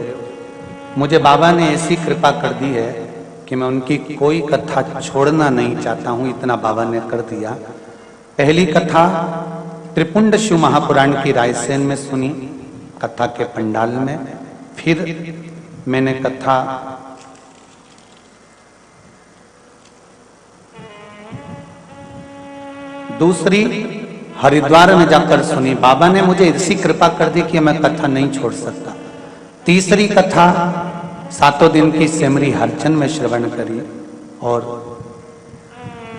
Speaker 1: मुझे बाबा ने ऐसी कृपा कर दी है कि मैं उनकी कोई कथा छोड़ना नहीं चाहता हूँ, इतना बाबा ने कर दिया। पहली कथा त्रिपुंड शिव महापुराण की रायसेन में सुनी, कथा के पंडाल में। फिर मैंने कथा दूसरी हरिद्वार में जाकर सुनी। बाबा ने मुझे ऐसी कृपा कर दी कि मैं कथा नहीं छोड़ सकता। तीसरी कथा 7 दिन की सेमरी हरचंद में श्रवण करी और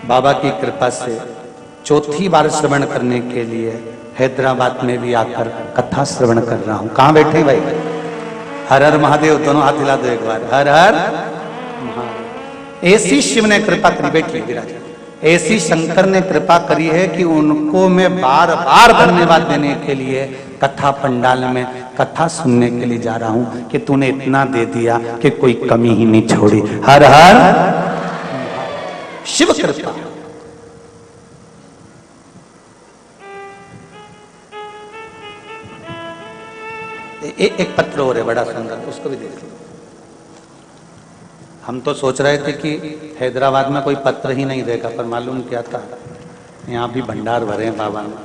Speaker 1: बाबा की कृपा से चौथी बार श्रवण करने के लिए हैदराबाद में भी आकर कथा श्रवण कर रहा हूं। कहां बैठे भाई? हर हर महादेव, दोनों हाथ हिला दो एक बार। हर हर महादेव। ऐसी शिव ने कृपा करी, बैठी विराज, ऐसी शंकर ने कृपा करी है कि उनको मैं बार बार धन्यवाद देने के लिए कथा पंडाल में कथा सुनने के लिए जा रहा हूं कि तूने इतना दे दिया कि कोई कमी ही नहीं छोड़ी। हर हर शिव कृपा। एक पत्र और है बड़ा सुंदर, उसको भी देख लो। हम तो सोच रहे थे कि हैदराबाद में कोई पत्र ही नहीं देगा, पर मालूम क्या था, यहाँ भी भंडार भरे हैं बाबा ने।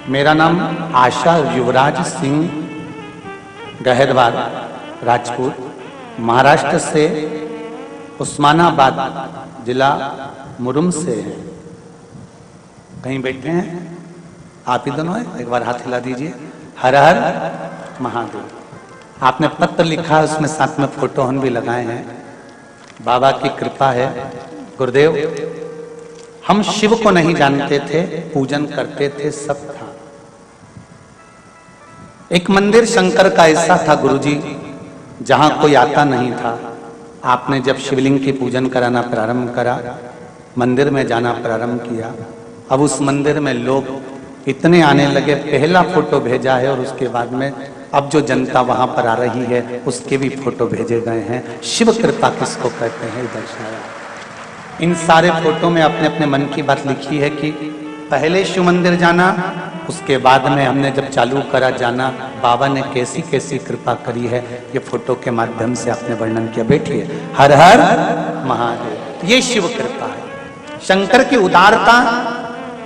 Speaker 1: मेरा नाम आशा युवराज सिंह गहरवार राजपूत, महाराष्ट्र से उस्मानाबाद जिला मुरुम से है। कहीं बैठे हैं आप ही दोनों है? एक बार हाथ हिला दीजिए। हर हर महादेव। आपने पत्र लिखा है, उसमें साथ में फोटो हम भी लगाए हैं। बाबा की कृपा है। गुरुदेव, हम शिव को नहीं जानते थे, पूजन करते थे, सब था। एक मंदिर शंकर का ऐसा था गुरुजी, जहां कोई आता नहीं था। आपने जब शिवलिंग की पूजन कराना प्रारंभ करा, मंदिर में जाना प्रारंभ किया, अब उस मंदिर में लोग इतने आने लगे। पहला फोटो भेजा है और उसके बाद में अब जो जनता वहां पर आ रही है उसके भी फोटो भेजे गए हैं। शिव कृपा किसको कहते हैं दर्शाया। इन सारे फोटो में अपने अपने मन की बात लिखी है कि पहले शिव मंदिर जाना, उसके बाद में हमने जब चालू करा जाना, बाबा ने कैसी कैसी कृपा करी है ये फोटो के माध्यम से आपने वर्णन किया। बैठिए। हर हर महादेव। ये शिव कृपा है। शंकर की उदारता,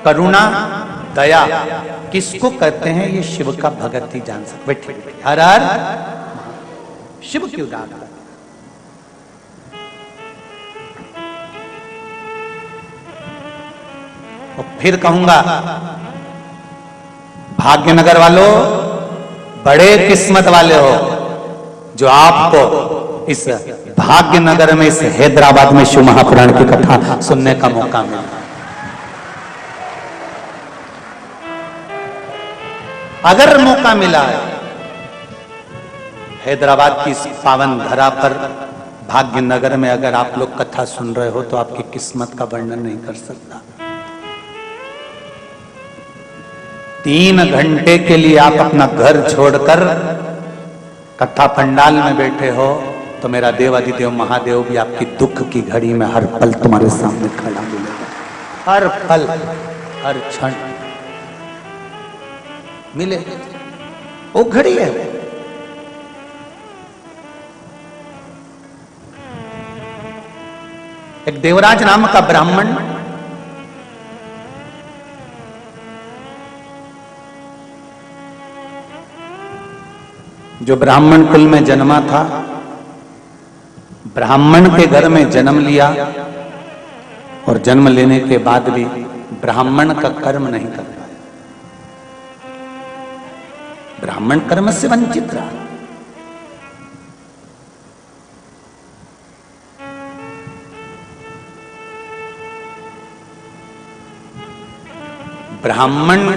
Speaker 1: करुणा, दया किसको कहते हैं ये शिव का भगत ही जान सकते। बैठिए। हर हर शिव की उदारता। और फिर कहूंगा, भाग्यनगर वालों बड़े किस्मत वाले हो जो आपको इस भाग्यनगर में, इस हैदराबाद में शिव महापुराण की कथा सुनने का मौका मिला। अगर मौका मिला है हैदराबाद की इस पावन धरा पर, भाग्यनगर में अगर आप लोग कथा सुन रहे हो तो आपकी किस्मत का वर्णन नहीं कर सकता। 3 घंटे के लिए आप अपना घर छोड़कर कथा पंडाल में बैठे हो तो मेरा देवाधिदेव महादेव भी आपकी दुख की घड़ी में हर पल तुम्हारे सामने खड़ा मिलेगा। हर पल, हर क्षण मिले। वो घड़ी है। एक देवराज नाम का ब्राह्मण जो ब्राह्मण कुल में जन्मा था, ब्राह्मण के घर में जन्म लिया और जन्म लेने के बाद भी ब्राह्मण का कर्म नहीं कर पाया। ब्राह्मण कर्म से वंचित रहा। ब्राह्मण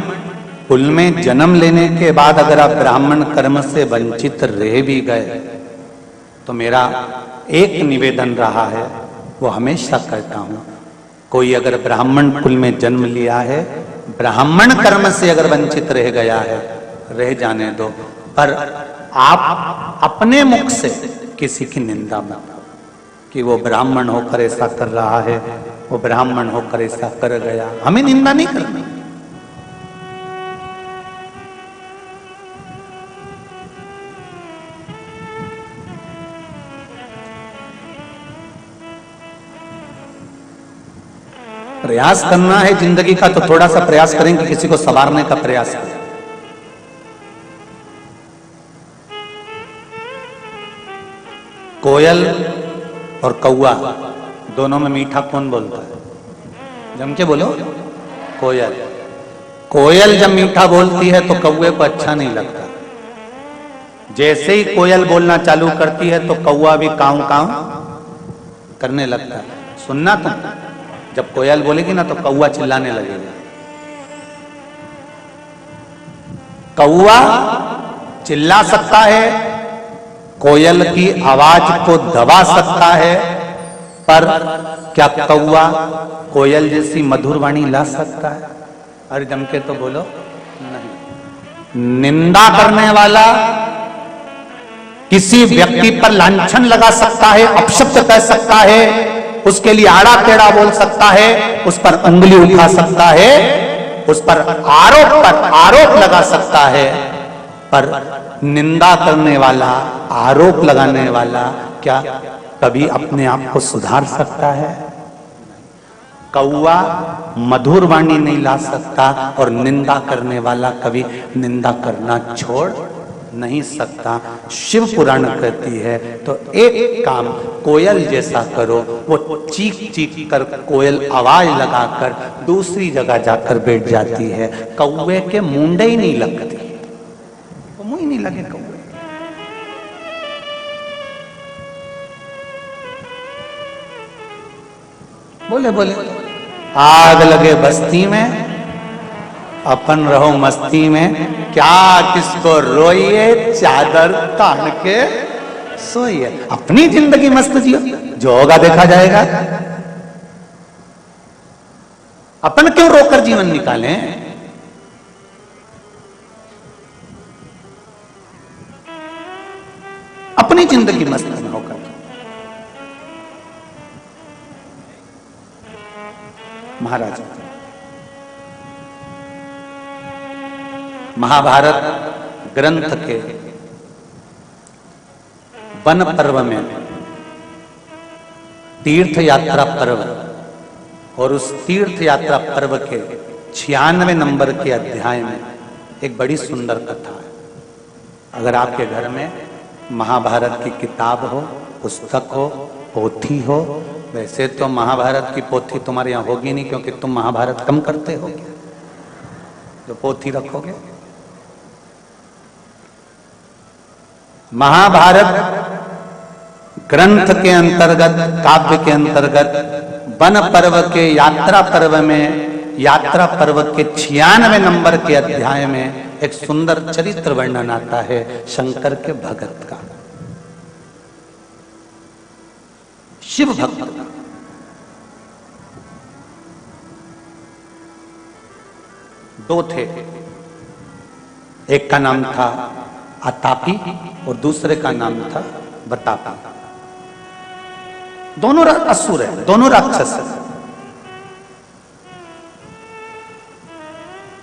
Speaker 1: कुल में जन्म लेने के बाद अगर आप ब्राह्मण कर्म से वंचित रह भी गए तो मेरा एक निवेदन रहा है, वो हमेशा कहता हूं, कोई अगर ब्राह्मण कुल में जन्म लिया है, ब्राह्मण कर्म से अगर वंचित रह गया है, रह जाने दो, पर आप अपने मुख से किसी की निंदा मत करो कि वो ब्राह्मण होकर ऐसा कर रहा है, वो ब्राह्मण होकर ऐसा कर गया। हमें निंदा नहीं करनी। प्रयास करना है जिंदगी का तो थोड़ा सा प्रयास करें कि किसी को संवारने का प्रयास करें। कोयल और कौआ दोनों में मीठा कौन बोलता है? जम के बोलो। कोयल। कोयल जब मीठा बोलती है तो कौए को अच्छा नहीं लगता। जैसे ही कोयल बोलना चालू करती है तो कौआ भी काऊ काऊ करने लगता है। सुनना तुम, जब कोयल बोलेगी ना तो कौआ चिल्लाने लगेगा। कौआ चिल्ला सकता है, कोयल की आवाज को दबा सकता है, पर क्या कौआ कोयल जैसी मधुर वाणी ला सकता है? अरे जम के तो बोलो। नहीं। निंदा करने वाला किसी व्यक्ति पर लांछन लगा सकता है, अपशब्द कह सकता है, उसके लिए आड़ा टेढ़ा बोल सकता है, उस पर उंगली उठा सकता है, उस पर आरोप लगा सकता है, पर निंदा करने वाला, आरोप लगाने वाला क्या कभी अपने आप को सुधार सकता है? कौआ मधुर वाणी नहीं ला सकता और निंदा करने वाला कभी निंदा करना छोड़ नहीं सकता। शिव पुराण कहती है तो एक काम कोयल जैसा करो, वो चीख चीख कर कोयल आवाज लगाकर दूसरी जगह जाकर बैठ जाती है। कौवे के मुंडे ही नहीं लगती, वो मुंह ही नहीं लगे कौवे। बोले बोले आग लगे बस्ती में, अपन रहो मस्ती में, क्या किसको रोइए, चादर तान के सोइए। अपनी जिंदगी मस्त जियो, जो होगा देखा जाएगा। अपन क्यों रोकर जीवन निकालें? अपनी जिंदगी मस्त में होकर। महाराज महाभारत ग्रंथ के वन पर्व में तीर्थ यात्रा पर्व, और उस तीर्थ यात्रा पर्व के 96 नंबर के अध्याय में एक बड़ी सुंदर कथा है। अगर आपके घर में महाभारत की किताब हो, पुस्तक हो, पोथी हो, वैसे तो महाभारत की पोथी तुम्हारे यहाँ होगी नहीं क्योंकि तुम महाभारत कम करते हो, जो पोथी रखोगे। महाभारत ग्रंथ के अंतर्गत, काव्य के अंतर्गत वन पर्व के यात्रा पर्व में, यात्रा पर्व के 96 नंबर के अध्याय में एक सुंदर चरित्र वर्णन आता है शंकर के भगत का, शिव भक्त का। दो थे, एक का नाम था अतापी और दूसरे का नाम था बतापी। दोनों असुर है, दोनों राक्षस है।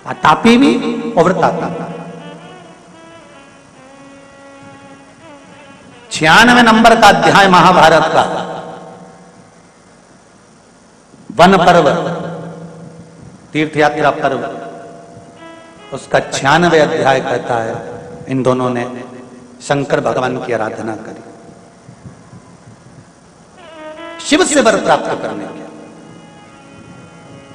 Speaker 1: अतापी भी और बतापी। 96 नंबर का अध्याय महाभारत का वन पर्व, तीर्थ यात्रा पर्व, उसका 96 अध्याय कहता है इन दोनों ने शंकर भगवान की आराधना करी, शिव से वर प्राप्त करने के।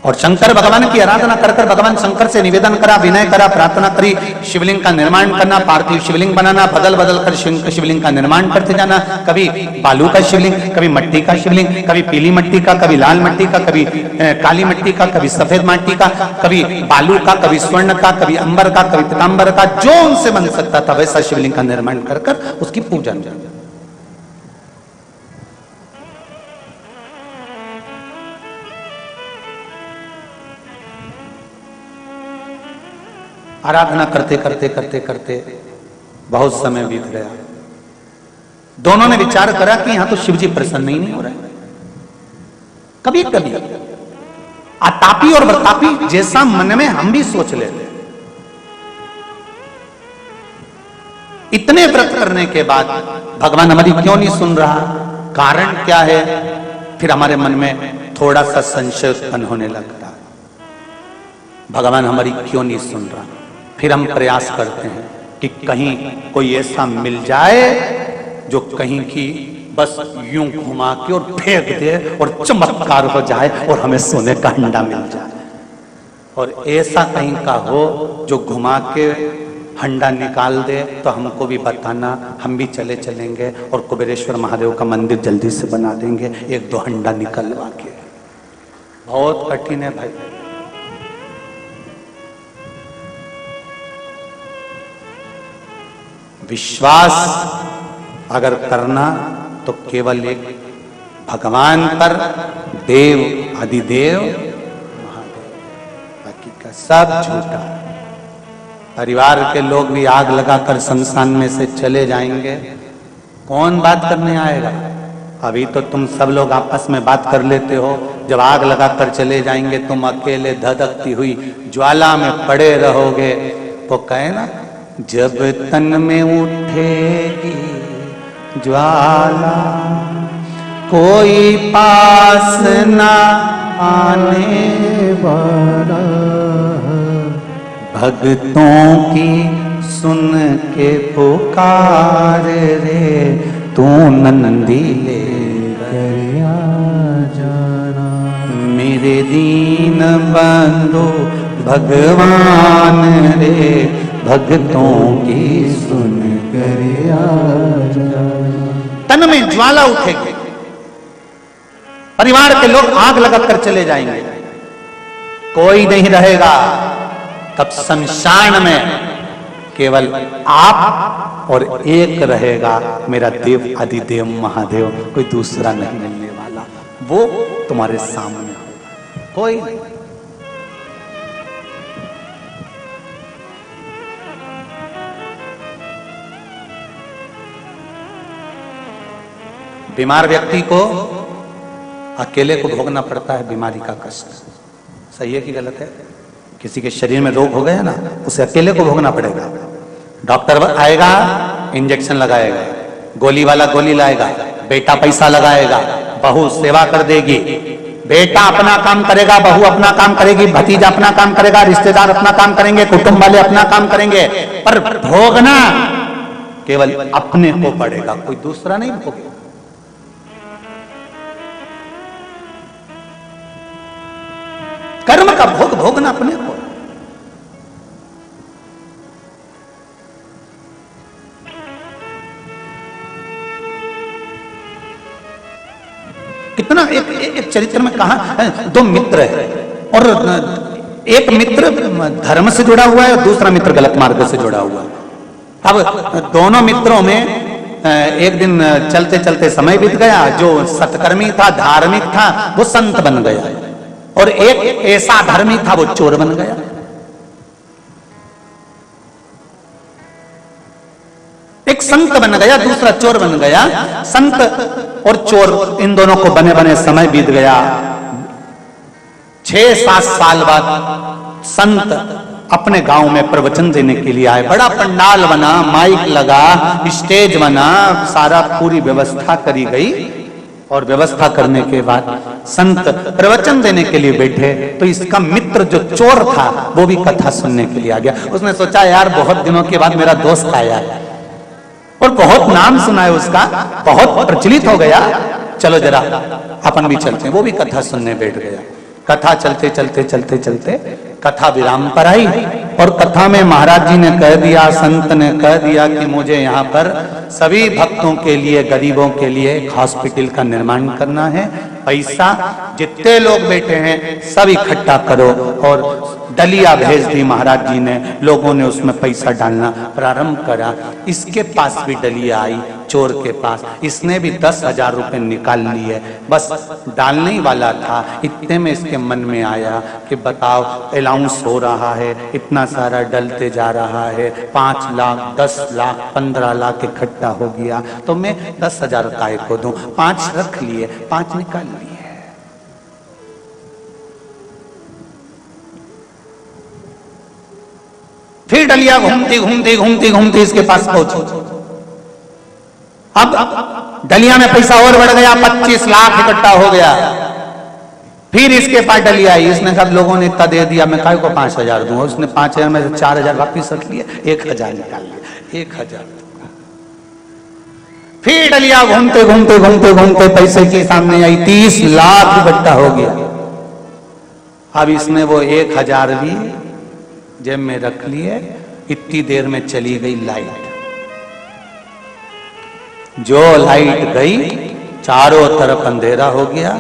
Speaker 1: और शंकर भगवान की आराधना कर कर भगवान शंकर से निवेदन करा, विनय करा, प्रार्थना करी, शिवलिंग का निर्माण करना, पार्थिव शिवलिंग बनाना, बदल बदल कर शिवलिंग का निर्माण करते जाना। कभी बालू का शिवलिंग, कभी मिट्टी का शिवलिंग, कभी पीली मिट्टी का, कभी लाल मिट्टी का, कभी काली मिट्टी का, कभी सफेद मिट्टी का, कभी बालू का, कभी स्वर्ण का, कभी अंबर का, कभी पीतांबर का, जो उनसे बन सकता था वैसा शिवलिंग का निर्माण कर कर उसकी पूजा। आराधना करते करते करते करते बहुत समय बीत गया। दोनों ने विचार करा कि यहां तो शिव जी प्रसन्न ही नहीं हो रहे। कभी कभी आतापी और प्रतापी जैसा मन में हम भी सोच लेते, इतने व्रत करने के बाद भगवान हमारी क्यों नहीं सुन रहा, कारण क्या है? फिर हमारे मन में थोड़ा सा संशय उत्पन्न होने लगता, भगवान हमारी क्यों नहीं सुन रहा। फिर हम प्रयास करते हैं कि कहीं कोई ऐसा मिल जाए जो कहीं की बस यूं घुमा के और फेंक दे और चमत्कार हो जाए और हमें सोने का अंडा मिल जाए। और ऐसा कहीं का हो जो घुमा के हंडा निकाल दे तो हमको भी बताना, हम भी चले चलेंगे और कुबेरेश्वर महादेव का मंदिर जल्दी से बना देंगे, एक दो हंडा निकलवा के। बहुत कठिन है भाई। विश्वास अगर करना तो केवल एक भगवान पर, देव अधिदेव महादेव, बाकी का सब झूठा। परिवार के लोग भी आग लगाकर शमशान में से चले जाएंगे, कौन बात करने आएगा? अभी तो तुम सब लोग आपस में बात कर लेते हो, जब आग लगाकर चले जाएंगे तुम अकेले धधकती हुई ज्वाला में पड़े रहोगे। तो कहे ना, जब तन में उठेगी ज्वाला कोई पास ना आने वाला, भक्तों की सुन के पुकार रे तू नंदी ले कर जाना। मेरे दीन बंधु भगवान रे भक्तों की सुन कर जाना। तन में ज्वाला उठेगी, परिवार के लोग आग लगाकर चले जाएंगे, कोई नहीं रहेगा। तब शमशान में केवल आप और एक रहेगा, मेरा देव अधिदेव महादेव, कोई दूसरा नहीं मिलने वाला। वो तुम्हारे सामने होगा, कोई नहीं। बीमार व्यक्ति को अकेले को भोगना पड़ता है बीमारी का कष्ट। सही है कि गलत है? किसी के शरीर में रोग हो गया ना, उसे अकेले को भोगना पड़ेगा। डॉक्टर आएगा, इंजेक्शन लगाएगा, गोली वाला गोली लाएगा, बेटा पैसा लगाएगा, बहू सेवा कर देगी, बेटा अपना काम करेगा, बहू अपना काम करेगी, भतीजा अपना काम करेगा, रिश्तेदार अपना काम करेंगे, कुटुंब वाले अपना काम करेंगे, पर भोगना केवल अपने को पड़ेगा, कोई दूसरा नहीं भोगेगा। कर्म का भोग भोगना अपने को। कितना एक चरित्र में कहा, दो मित्र है और एक मित्र धर्म से जुड़ा हुआ है और दूसरा मित्र गलत मार्ग से जुड़ा हुआ है। अब दोनों मित्रों में एक दिन चलते चलते समय बीत गया। जो सत्कर्मी था, धार्मिक था, वो संत बन गया और एक ऐसा धर्मी था वो चोर बन गया। एक संत बन गया, दूसरा चोर बन गया। संत और चोर इन दोनों को बने बने समय बीत गया। 6-7 साल बाद संत अपने गांव में प्रवचन देने के लिए आए। बड़ा पंडाल बना, माइक लगा, स्टेज बना, सारा पूरी व्यवस्था करी गई। और व्यवस्था करने के बाद संत प्रवचन देने के लिए बैठे तो इसका मित्र जो चोर था वो भी कथा सुनने के लिए आ गया। उसने सोचा, यार बहुत दिनों के बाद मेरा दोस्त आया है और बहुत नाम सुना है उसका, बहुत प्रचलित हो गया, चलो जरा अपन भी चलते हैं। वो भी कथा सुनने बैठ गया। कथा चलते चलते चलते चलते कथा विराम पर आई और कथा में महाराज जी ने कह दिया, संत ने कह दिया कि मुझे यहाँ पर सभी भक्तों के लिए, गरीबों के लिए एक हॉस्पिटल का निर्माण करना है। पैसा जितने लोग बैठे हैं सब इकट्ठा करो और डलिया भेज दी महाराज जी ने, लोगों ने उसमें पैसा डालना प्रारंभ करा। इसके पास भी डलिया आई, चोर के पास, इसने भी 10,000 रुपए निकाल लिए। बस डालने ही वाला था, इतने में इसके मन में आया कि बताओ अलाउंस हो रहा है, इतना सारा डलते जा रहा है, 5 लाख 10 लाख 15 लाख इकट्ठा हो गया, तो मैं 10,000 काय को दूं। 5 रख लिए, 5 निकाल लिए। फिर डलिया घूमती घूमती घूमती घूमती इसके पास पहुंची। अब डलिया में पैसा और बढ़ गया, 25 लाख इकट्ठा हो गया। फिर इसके पास डलिया आई, इसने कहा लोगों ने इतना दे दिया, मैं काय को 5,000 दूंगा। उसने 5,000 में से 4,000 वापिस रख लिए, 1,000 निकाल लिया, 1,000। फिर डलिया घूमते घूमते घूमते घूमते पैसे की सामने आई, 30 लाख इकट्ठा हो गया। अब इसने वो 1,000 भी जेब में रख लिए। इतनी देर में चली गई लाइट। जो लाइट गई, चारों तरफ अंधेरा हो गया।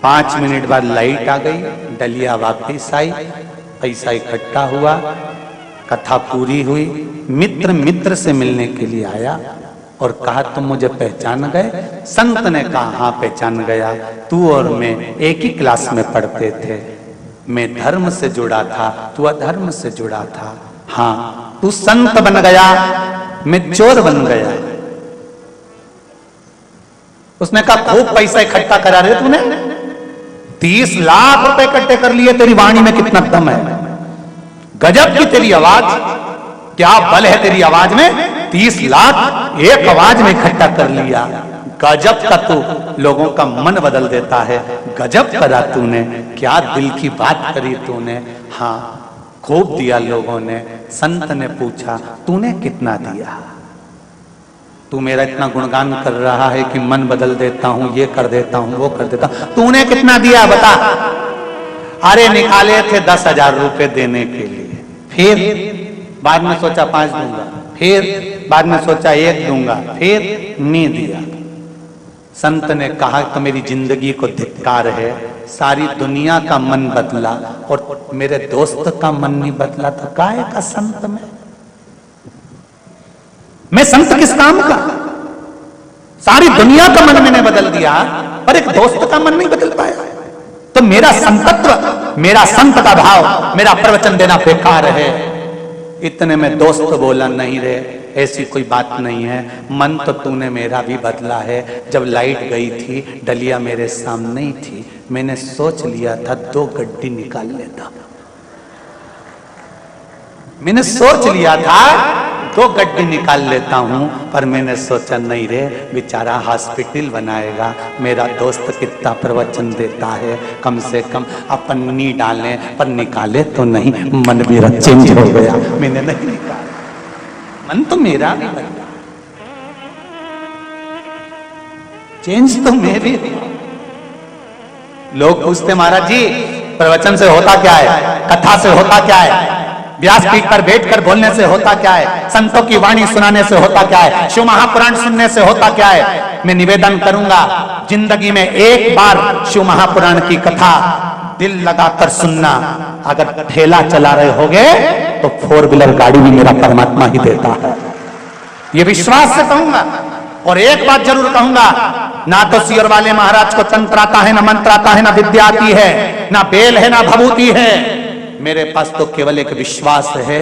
Speaker 1: 5 मिनट बाद लाइट आ गई, डलिया वापिस आई, पैसा इकट्ठा हुआ, कथा पूरी हुई। मित्र मित्र से मिलने के लिए आया और कहा तुम मुझे पहचान गए? संत ने कहा हाँ पहचान गया, तू और मैं एक ही क्लास में पढ़ते थे। मैं धर्म से जुड़ा था, तू अधर्म से जुड़ा था। हाँ, तू संत बन गया, मैं चोर बन गया। उसने कहा खूब पैसा इकट्ठा करा रहे तूने, 30 लाख रुपए इकट्ठे कर लिए, तेरी वाणी में कितना दम है, गजब की तेरी आवाज, क्या बल है तेरी आवाज में, 30 लाख एक आवाज में इकट्ठा कर लिया। गजब का तू लोगों का मन बदल देता है, गजब करा तूने, क्या दिल की बात करी तूने। हाँ, खूब दिया लोगों ने। संत ने पूछा तूने कितना दिया? तू मेरा इतना गुणगान कर रहा है कि मन बदल देता हूं, ये कर देता हूं, वो कर देता हूं, तूने कितना दिया बता? अरे निकाले थे 10,000 रुपए देने के लिए, फिर बाद में सोचा 5 दूंगा, फिर बाद में सोचा 1 दूंगा, फिर नहीं दिया। संत ने कहा तो मेरी जिंदगी को धिक्कार है, सारी दुनिया का मन बदला और मेरे दोस्त का मन नहीं बदला, तो काहे का संत में? मैं संत किस काम का? सारी दुनिया का मन मैंने बदल दिया, पर एक दोस्त का मन नहीं बदल पाया। तो मेरा संतत्व, मेरा संत का भाव, मेरा प्रवचन देना बेकार है। इतने में दोस्त बोला नहीं रे, ऐसी कोई बात नहीं है, मन तो तूने मेरा भी बदला है। जब लाइट गई थी, डलिया मेरे सामने ही थी, मैंने सोच लिया था 2 गड्डी निकाल लेता, मैंने सोच लिया था 2 गड्डी निकाल लेता हूं, पर मैंने सोचा नहीं रे, बेचारा हॉस्पिटल बनाएगा, मेरा दोस्त कितना प्रवचन देता है, कम से कम अपन नहीं डाले, पर निकाले तो नहीं। मन मेरा चेंज हो गया, मैंने नहीं निकाला, मन तो मेरा भी बदला, चेंज तो मेरी। लोग पूछते महाराज जी प्रवचन से होता क्या है, कथा से होता क्या है, व्यासपीठ पर बैठकर बोलने से होता क्या है, संतों की वाणी सुनाने से होता क्या है, शिव महापुराण सुनने से होता क्या है? मैं निवेदन करूंगा, जिंदगी में एक बार शिव महापुराण की कथा दिल लगाकर सुनना। अगर ठेला चला रहे होगे तो 4 व्हीलर गाड़ी भी मेरा परमात्मा ही देता है, ये विश्वास से कहूंगा। और एक बात जरूर कहूंगा, ना तो सियर वाले महाराज को तंत्र आता है, ना मंत्र आता है, ना विद्या आती है, ना बेल है, ना भभूति है। मेरे पास तो केवल एक विश्वास है,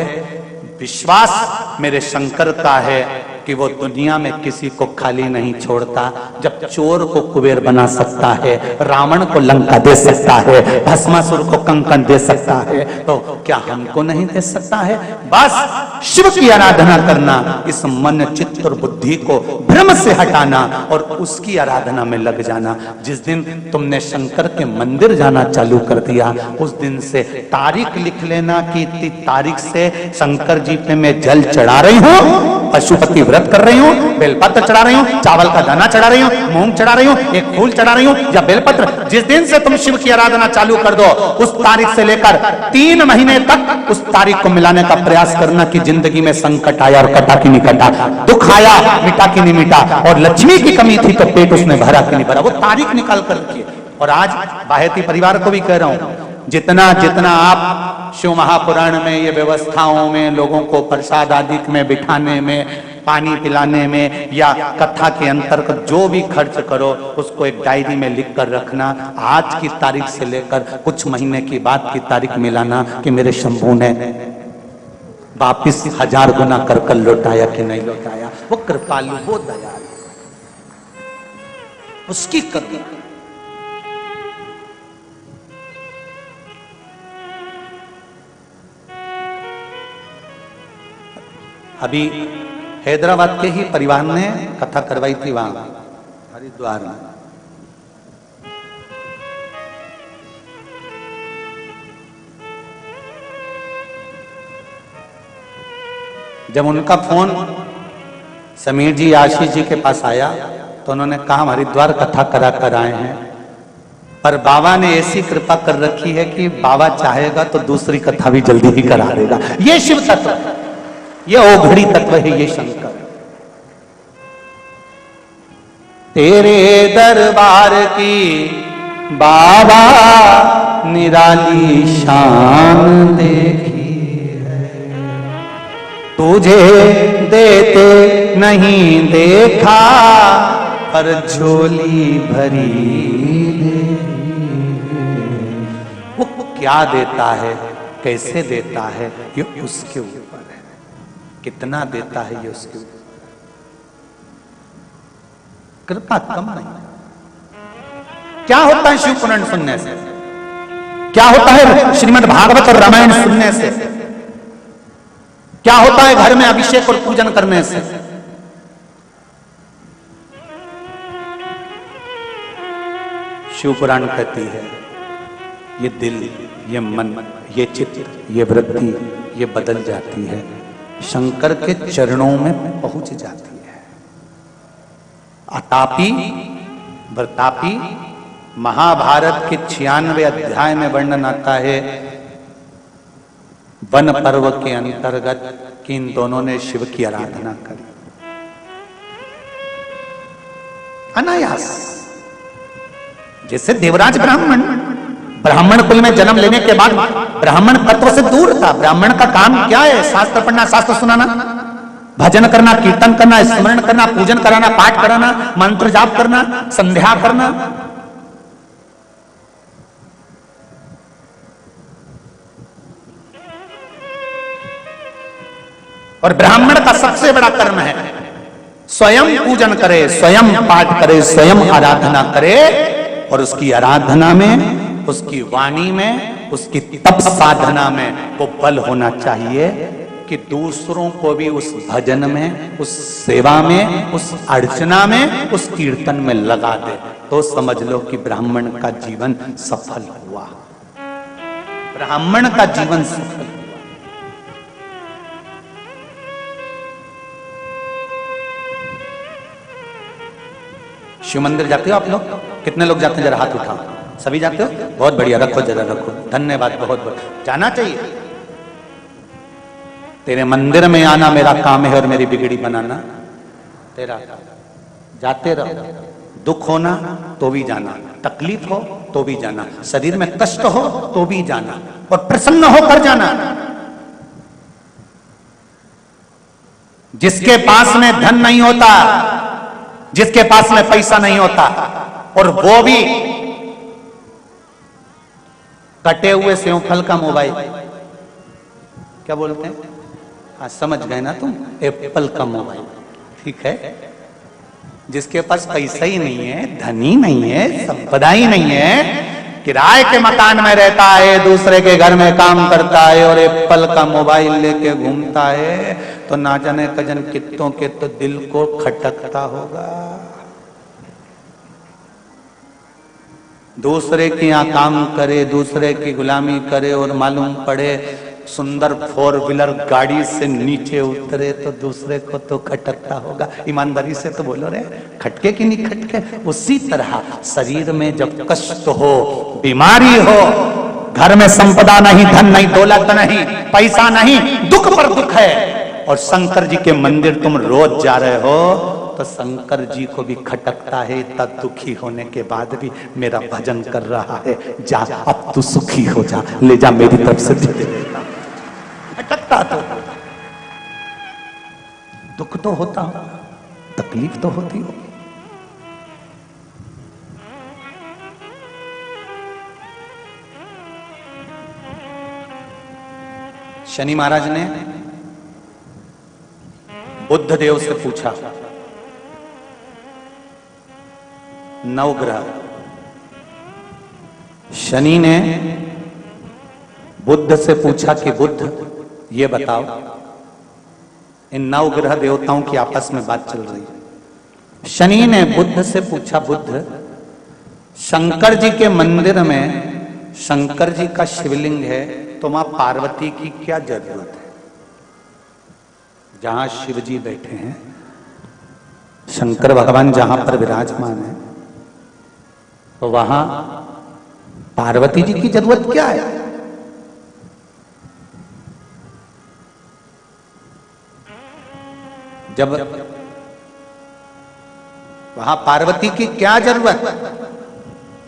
Speaker 1: विश्वास मेरे शंकर का है कि वो दुनिया में किसी को खाली नहीं छोड़ता। जब चोर को कुबेर बना सकता है, रावण को लंका दे सकता है, भस्मासुर को कंकन दे सकता है, तो क्या हमको नहीं दे सकता है? बस शिव की आराधना करना, इस मन चित्त और बुद्धि को भ्रम से हटाना और उसकी आराधना में लग जाना। जिस दिन तुमने शंकर के मंदिर जाना चालू कर दिया, उस दिन से तारीख लिख लेना कि इतनी तारीख से शंकर जी पे मैं जल चढ़ा रही हूँ, पशुपति व्रत कर रही हूँ, बेलपत्र चढ़ा रही हूँ, चावल का दाना चढ़ा रही हूँ, मूंग चढ़ा रही हूँ, एक फूल चढ़ा रही हूँ या बेलपत्र। जिस दिन से तुम शिव की आराधना चालू कर दो, उस तारीख से लेकर 3 महीने तक उस तारीख को मिलाने का प्रयास करना कि जिंदगी में संकट आया और कटा कि नहीं कटा, दुख आया मिटा कि नहीं मिटा, और लक्ष्मी की कमी थी तो पेट उसने भरा कि नहीं भरा, वो तारीख निकाल कर रखिए। और आज बाहेती परिवार को भी कह रहा हूं, जितना जितना आप शिव महापुराण में ये व्यवस्थाओं में लोगों को प्रसाद आदि में बिठाने में, पानी पिलाने में या कथा के अंतर्गत जो भी खर्च करो उसको एक डायरी में लिख कर रखना। आज की तारीख से लेकर कुछ महीने की बाद की तारीख मिलाना कि मेरे शंभू ने वापिस 1000 गुना कर लौटाया कि नहीं लौटाया। वो कृपालु, वो दयालु, उसकी करुणा। अभी हैदराबाद के ही परिवार ने कथा करवाई थी वहां हरिद्वार में। जब उनका फोन समीर जी, आशीष जी के पास आया तो उन्होंने कहा हम हरिद्वार कथा करा कर आए हैं, पर बाबा ने ऐसी कृपा कर रखी है कि बाबा चाहेगा तो दूसरी कथा भी जल्दी ही करा देगा। ये शिव तत्व है, ये ओघड़ी तत्व है, ये शंकर। तेरे दरबार की बाबा निराली शान देखी है, तुझे देते नहीं देखा पर झोली भरी। वो क्या देता है, कैसे देता है, ये उसके ऊपर है। कितना देता है ये उसके ऊपर। कृपा कम नहीं। क्या होता है शिव पुराण सुनने से, क्या होता है श्रीमद् भागवत और रामायण सुनने से, क्या होता है घर में अभिषेक और पूजन करने से। शिव पुराण कहती है ये दिल, ये मन, ये चित्त, ये वृत्ति, ये बदल जाती है, शंकर के चरणों में पहुंच जाती है। अतापी वर्तापी महाभारत के 96 अध्याय में वर्णन आता है वन पर्व के अंतर्गत कि इन दोनों ने शिव की आराधना करी अनायास। जैसे देवराज ब्राह्मण कुल में जन्म लेने के बाद ब्राह्मण तत्व से दूर था। ब्राह्मण का काम क्या है? शास्त्र पढ़ना, शास्त्र सुनाना, भजन करना, कीर्तन करना, स्मरण करना, पूजन कराना, पाठ कराना, मंत्र जाप करना, संध्या करना। और ब्राह्मण का सबसे बड़ा कर्म है स्वयं पूजन करे, स्वयं पाठ करे, स्वयं आराधना करे। और उसकी आराधना में, उसकी वाणी में, उसकी तप साधना में वो बल होना चाहिए कि दूसरों को भी उस भजन में, उस सेवा में, उस अर्चना में, उस कीर्तन में लगा दे। तो समझ लो कि ब्राह्मण का जीवन सफल हुआ। ब्राह्मण का जीवन सफल हुआ। शिव मंदिर जाते हो आप लोग? कितने लोग जाते हैं? जरा हाथ उठाओ। सभी जाते हो? बहुत बढ़िया, रखो जरा रखो। धन्यवाद, बहुत बहुत। जाना चाहिए। तेरे मंदिर में आना मेरा काम है और मेरी बिगड़ी बनाना तेरा। जाते रहो। दुख होना तो भी जाना, तकलीफ हो तो भी जाना, शरीर में कष्ट हो तो भी जाना, और प्रसन्न होकर जाना। जिसके पास में धन नहीं होता, जिसके पास में पैसा नहीं होता, और वो भी कटे हुए सेवफल का मोबाइल, क्या बोलते हैं? हाँ, समझ गए ना तुम? एप्पल का मोबाइल, ठीक है। जिसके पास पैसा ही नहीं है, धन ही नहीं है, संपदा ही नहीं है, किराए के मकान में रहता है, दूसरे के घर में काम करता है और एप्पल का मोबाइल लेके घूमता है, तो ना जाने कजन कितों के तो दिल को खटकता होगा। दूसरे के यहाँ काम करे, दूसरे की गुलामी करे, और मालूम पड़े सुंदर 4 व्हीलर गाड़ी से नीचे उतरे तो दूसरे को तो खटकता होगा। ईमानदारी से तो बोलो रे, खटके कि नहीं खटके? उसी तरह शरीर में जब कष्ट हो, बीमारी हो, घर में संपदा नहीं, धन नहीं, दौलत नहीं, पैसा नहीं, दुख पर दुख है, और शंकर जी के मंदिर तुम रोज जा रहे हो, तो तो शंकर जी को भी खटकता है, इतना दुखी होने के बाद भी मेरा भजन कर रहा है। जा अब तू सुखी हो जा, ले जा मेरी तरफ से दे देता। खटकता तो दुख तो होता हो, तकलीफ तो होती हो। शनि महाराज ने बुद्ध देव से पूछा, नवग्रह, शनि ने बुद्ध से पूछा कि बुद्ध ये बताओ, इन नवग्रह देवताओं की आपस में बात चल रही है। शनि ने बुद्ध से पूछा, बुद्ध शंकर जी के मंदिर में शंकर जी का शिवलिंग है, तो मां पार्वती की क्या जरूरत है? जहां शिव जी बैठे हैं, शंकर भगवान जहां पर विराजमान है, तो वहां पार्वती जी की जरूरत क्या है? जब वहां पार्वती की क्या जरूरत?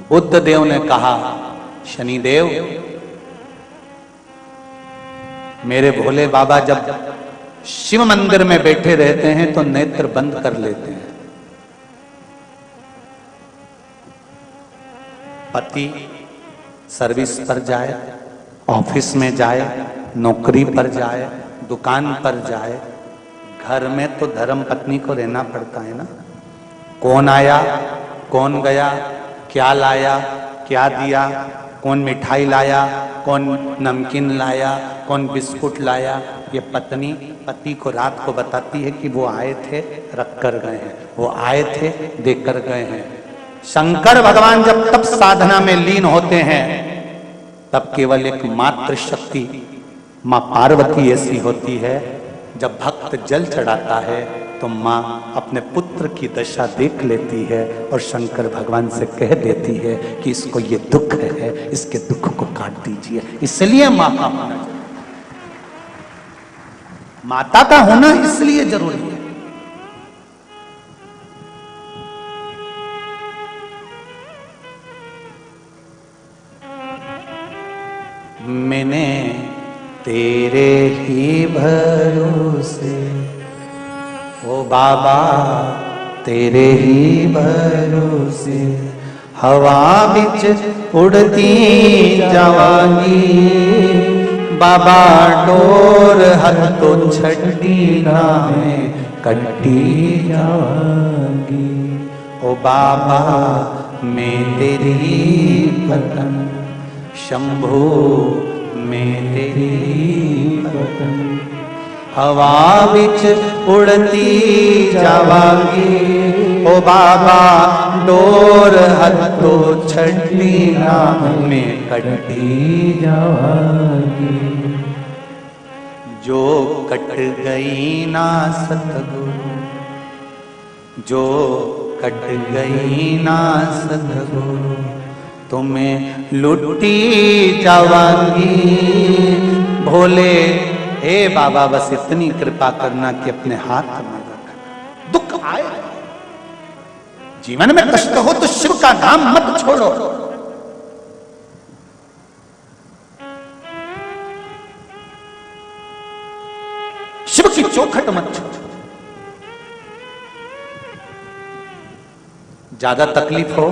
Speaker 1: बुद्ध देव ने कहा, शनिदेव, मेरे भोले बाबा जब शिव मंदिर में बैठे रहते हैं तो नेत्र बंद कर लेते हैं। पति सर्विस पर जाए, ऑफिस में जाए, नौकरी पर जाए, दुकान पर जाए, घर में तो धर्म पत्नी को रहना पड़ता है ना। कौन आया, कौन गया, क्या लाया, क्या दिया, कौन मिठाई लाया, कौन नमकीन लाया, कौन बिस्कुट लाया, ये पत्नी पति को रात को बताती है कि वो आए थे, रख कर गए हैं, वो आए थे, देकर गए हैं। शंकर भगवान जब तब साधना में लीन होते हैं, तब केवल एक मात्र शक्ति मां पार्वती ऐसी होती है। जब भक्त जल चढ़ाता है तो मां अपने पुत्र की दशा देख लेती है और शंकर भगवान से कह देती है कि इसको ये दुख है, इसके दुख को काट दीजिए। इसलिए मां का होना, माता का होना इसलिए जरूरी है। मैंने तेरे ही भरोसे, ओ बाबा तेरे ही भरोसे, हवा बिच उड़ती जावांगी, बाबा डोर हथ तो छड़ी ना मैं कट्टी जावांगी। ओ बाबा मैं तेरी पतन, शंभो मैं तेरी पतन, हवा बिच उड़ती जावांगी, ओ बाबा डोर हथो छड़ी ना मैं कटी जावांगी। जो कट गई ना सतगुरु, जो कट गई ना सतगुरु, तुम्हें लुटी जावांगी। भोले हे बाबा बस इतनी कृपा करना कि अपने हाथ में रखना। दुख आए, जीवन में कष्ट हो तो शिव का नाम मत छोड़ो। शिव की चौखट मत छोड़ो। ज्यादा तकलीफ हो